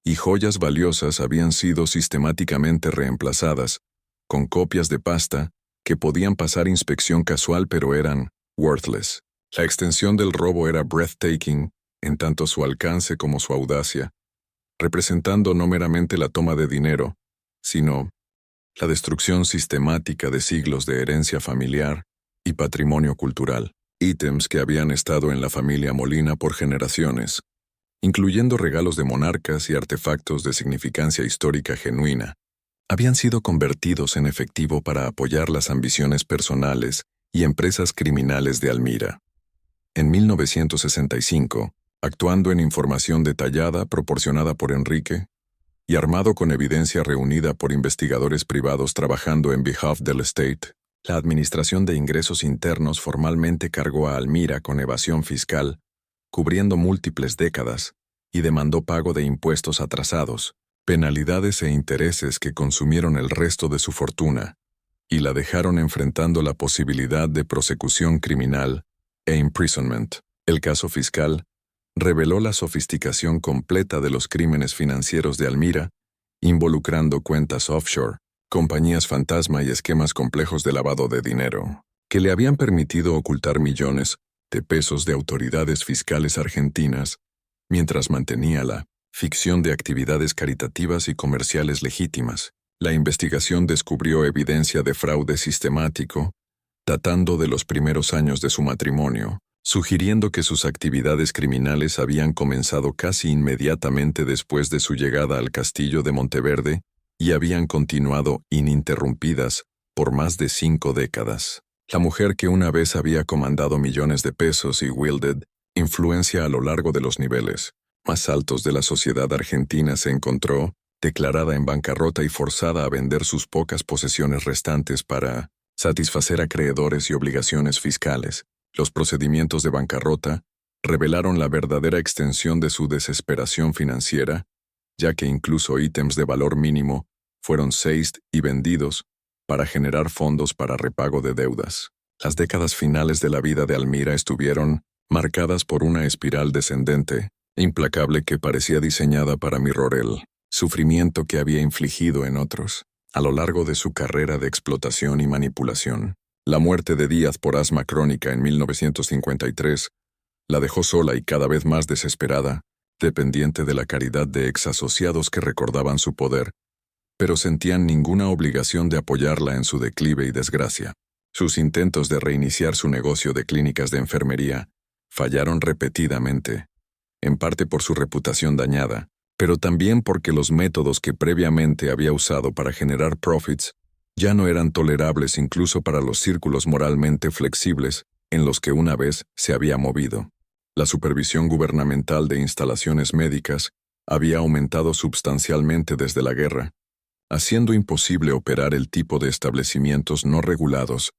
y joyas valiosas habían sido sistemáticamente reemplazadas con copias de pasta que podían pasar inspección casual pero eran worthless. La extensión del robo era breathtaking, en tanto su alcance como su audacia, representando no meramente la toma de dinero, sino la destrucción sistemática de siglos de herencia familiar y patrimonio cultural, ítems que habían estado en la familia Molina por generaciones, incluyendo regalos de monarcas y artefactos de significancia histórica genuina, habían sido convertidos en efectivo para apoyar las ambiciones personales y empresas criminales de Almira. En 1965, actuando en información detallada proporcionada por Enrique y armado con evidencia reunida por investigadores privados trabajando en behalf del State, la Administración de Ingresos Internos formalmente cargó a Almira con evasión fiscal, cubriendo múltiples décadas, y demandó pago de impuestos atrasados, penalidades e intereses que consumieron el resto de su fortuna, y la dejaron enfrentando la posibilidad de prosecución criminal e imprisonment. El caso fiscal reveló la sofisticación completa de los crímenes financieros de Almira, involucrando cuentas offshore, compañías fantasma y esquemas complejos de lavado de dinero, que le habían permitido ocultar millones de pesos de autoridades fiscales argentinas, mientras mantenía la ficción de actividades caritativas y comerciales legítimas. La investigación descubrió evidencia de fraude sistemático, datando de los primeros años de su matrimonio, sugiriendo que sus actividades criminales habían comenzado casi inmediatamente después de su llegada al castillo de Monteverde y habían continuado ininterrumpidas por más de 5 décadas. La mujer que una vez había comandado millones de pesos y wielded influencia a lo largo de los niveles más altos de la sociedad argentina se encontró declarada en bancarrota y forzada a vender sus pocas posesiones restantes para satisfacer acreedores y obligaciones fiscales. Los procedimientos de bancarrota revelaron la verdadera extensión de su desesperación financiera, ya que incluso ítems de valor mínimo fueron seized y vendidos para generar fondos para repago de deudas. Las décadas finales de la vida de Almira estuvieron marcadas por una espiral descendente, implacable que parecía diseñada para mirrar el sufrimiento que había infligido en otros a lo largo de su carrera de explotación y manipulación. La muerte de Díaz por asma crónica en 1953 la dejó sola y cada vez más desesperada, dependiente de la caridad de exasociados que recordaban su poder, pero sentían ninguna obligación de apoyarla en su declive y desgracia. Sus intentos de reiniciar su negocio de clínicas de enfermería fallaron repetidamente, en parte por su reputación dañada, pero también porque los métodos que previamente había usado para generar profits ya no eran tolerables incluso para los círculos moralmente flexibles en los que una vez se había movido. La supervisión gubernamental de instalaciones médicas había aumentado sustancialmente desde la guerra, haciendo imposible operar el tipo de establecimientos no regulados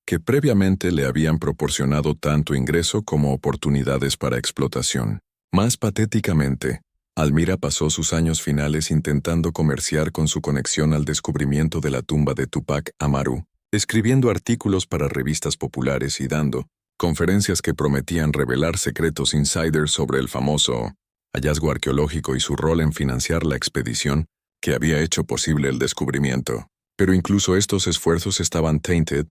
que previamente le habían proporcionado tanto ingreso como oportunidades para explotación. Más patéticamente, Almira pasó sus años finales intentando comerciar con su conexión al descubrimiento de la tumba de Tupac Amaru, escribiendo artículos para revistas populares y dando conferencias que prometían revelar secretos insiders sobre el famoso hallazgo arqueológico y su rol en financiar la expedición que había hecho posible el descubrimiento. Pero incluso estos esfuerzos estaban tainted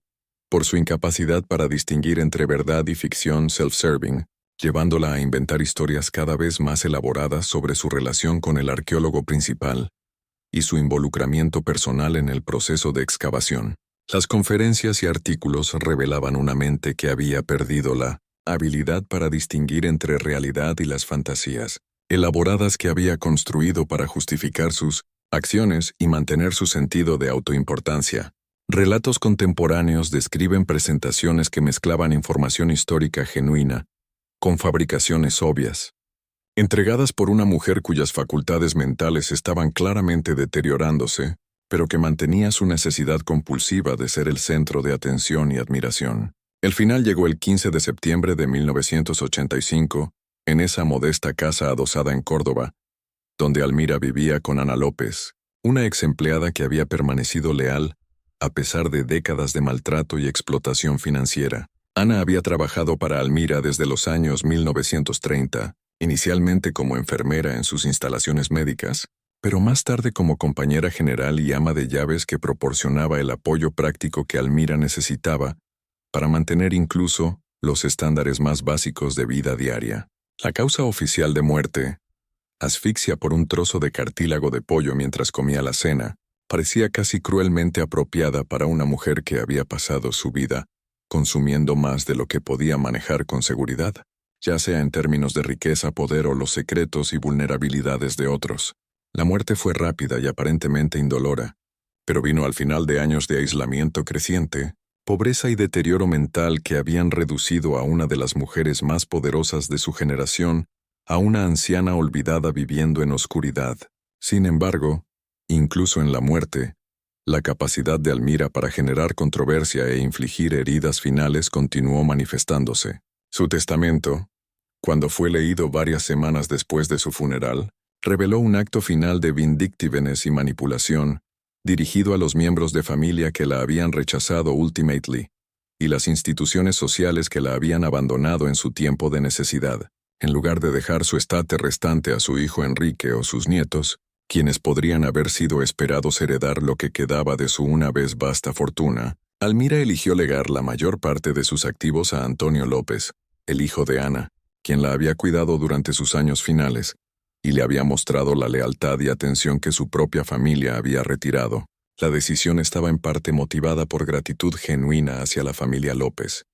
por su incapacidad para distinguir entre verdad y ficción self-serving, llevándola a inventar historias cada vez más elaboradas sobre su relación con el arqueólogo principal y su involucramiento personal en el proceso de excavación. Las conferencias y artículos revelaban una mente que había perdido la habilidad para distinguir entre realidad y las fantasías elaboradas que había construido para justificar sus acciones y mantener su sentido de autoimportancia. Relatos contemporáneos describen presentaciones que mezclaban información histórica genuina con fabricaciones obvias, entregadas por una mujer cuyas facultades mentales estaban claramente deteriorándose, pero que mantenía su necesidad compulsiva de ser el centro de atención y admiración. El final llegó el 15 de septiembre de 1985, en esa modesta casa adosada en Córdoba, donde Almira vivía con Ana López, una ex empleada que había permanecido leal a pesar de décadas de maltrato y explotación financiera. Ana había trabajado para Almira desde los años 1930, inicialmente como enfermera en sus instalaciones médicas, pero más tarde como compañera general y ama de llaves que proporcionaba el apoyo práctico que Almira necesitaba para mantener incluso los estándares más básicos de vida diaria. La causa oficial de muerte, asfixia por un trozo de cartílago de pollo mientras comía la cena, parecía casi cruelmente apropiada para una mujer que había pasado su vida consumiendo más de lo que podía manejar con seguridad, ya sea en términos de riqueza, poder o los secretos y vulnerabilidades de otros. La muerte fue rápida y aparentemente indolora, pero vino al final de años de aislamiento creciente, pobreza y deterioro mental que habían reducido a una de las mujeres más poderosas de su generación a una anciana olvidada viviendo en oscuridad. Sin embargo, incluso en la muerte, la capacidad de Almira para generar controversia e infligir heridas finales continuó manifestándose. Su testamento, cuando fue leído varias semanas después de su funeral, reveló un acto final de vindictiveness y manipulación, dirigido a los miembros de familia que la habían rechazado ultimately, y las instituciones sociales que la habían abandonado en su tiempo de necesidad. En lugar de dejar su estate restante a su hijo Enrique o sus nietos, quienes podrían haber sido esperados heredar lo que quedaba de su una vez vasta fortuna, Almira eligió legar la mayor parte de sus activos a Antonio López, el hijo de Ana, quien la había cuidado durante sus años finales, y le había mostrado la lealtad y atención que su propia familia había retirado. La decisión estaba en parte motivada por gratitud genuina hacia la familia López,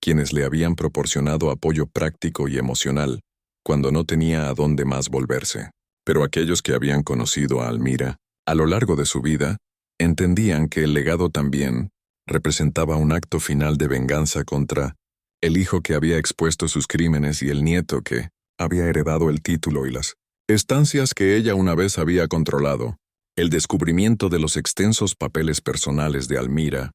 quienes le habían proporcionado apoyo práctico y emocional, cuando no tenía a dónde más volverse. Pero aquellos que habían conocido a Almira, a lo largo de su vida, entendían que el legado también representaba un acto final de venganza contra el hijo que había expuesto sus crímenes y el nieto que había heredado el título y las estancias que ella una vez había controlado. El descubrimiento de los extensos papeles personales de Almira,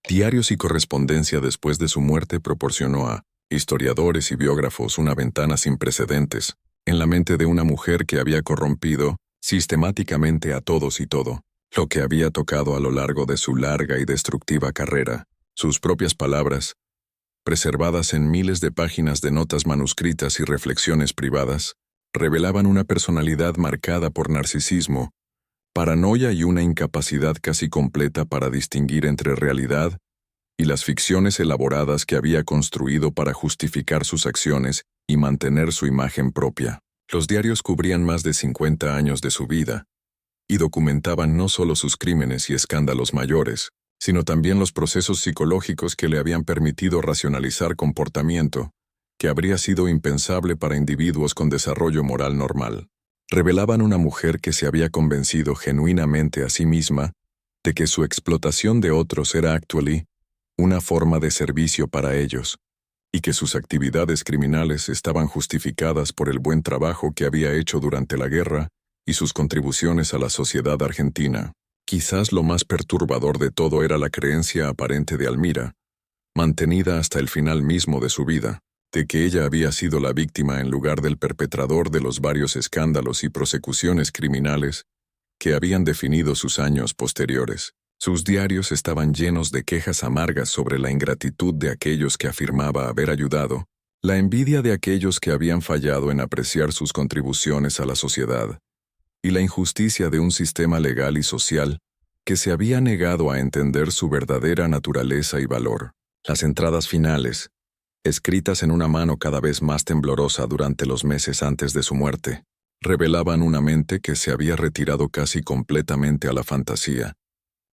diarios y correspondencia después de su muerte proporcionó a historiadores y biógrafos una ventana sin precedentes en la mente de una mujer que había corrompido sistemáticamente a todos y todo, lo que había tocado a lo largo de su larga y destructiva carrera. Sus propias palabras, preservadas en miles de páginas de notas manuscritas y reflexiones privadas, revelaban una personalidad marcada por narcisismo, paranoia y una incapacidad casi completa para distinguir entre realidad y las ficciones elaboradas que había construido para justificar sus acciones y mantener su imagen propia. Los diarios cubrían más de 50 años de su vida y documentaban no solo sus crímenes y escándalos mayores, sino también los procesos psicológicos que le habían permitido racionalizar comportamiento que habría sido impensable para individuos con desarrollo moral normal. Revelaban una mujer que se había convencido genuinamente a sí misma de que su explotación de otros era una forma de servicio para ellos, y que sus actividades criminales estaban justificadas por el buen trabajo que había hecho durante la guerra y sus contribuciones a la sociedad argentina. Quizás lo más perturbador de todo era la creencia aparente de Almira, mantenida hasta el final mismo de su vida, de que ella había sido la víctima en lugar del perpetrador de los varios escándalos y prosecuciones criminales que habían definido sus años posteriores. Sus diarios estaban llenos de quejas amargas sobre la ingratitud de aquellos que afirmaba haber ayudado, la envidia de aquellos que habían fallado en apreciar sus contribuciones a la sociedad, y la injusticia de un sistema legal y social que se había negado a entender su verdadera naturaleza y valor. Las entradas finales, escritas en una mano cada vez más temblorosa durante los meses antes de su muerte, revelaban una mente que se había retirado casi completamente a la fantasía,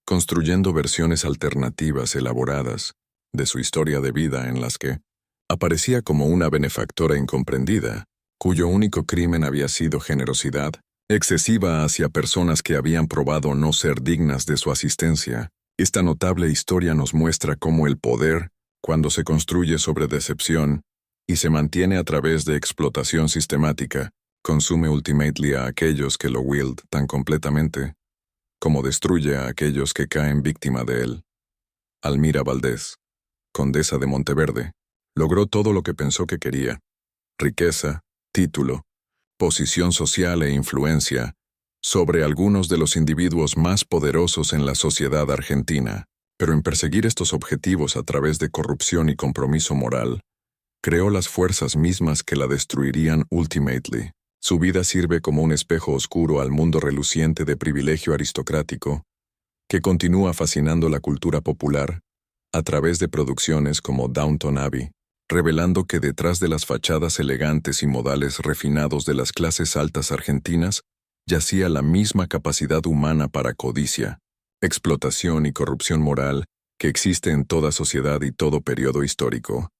construyendo versiones alternativas elaboradas de su historia de vida en las que aparecía como una benefactora incomprendida, cuyo único crimen había sido generosidad excesiva hacia personas que habían probado no ser dignas de su asistencia. Esta notable historia nos muestra cómo el poder, cuando se construye sobre decepción y se mantiene a través de explotación sistemática, consume ultimately a aquellos que lo wield tan completamente, como destruye a aquellos que caen víctima de él. Almira Valdés, condesa de Monteverde, logró todo lo que pensó que quería: riqueza, título, posición social e influencia sobre algunos de los individuos más poderosos en la sociedad argentina. Pero en perseguir estos objetivos a través de corrupción y compromiso moral, creó las fuerzas mismas que la destruirían ultimately. Su vida sirve como un espejo oscuro al mundo reluciente de privilegio aristocrático, que continúa fascinando la cultura popular a través de producciones como Downton Abbey, revelando que detrás de las fachadas elegantes y modales refinados de las clases altas argentinas yacía la misma capacidad humana para codicia, explotación y corrupción moral que existe en toda sociedad y todo periodo histórico.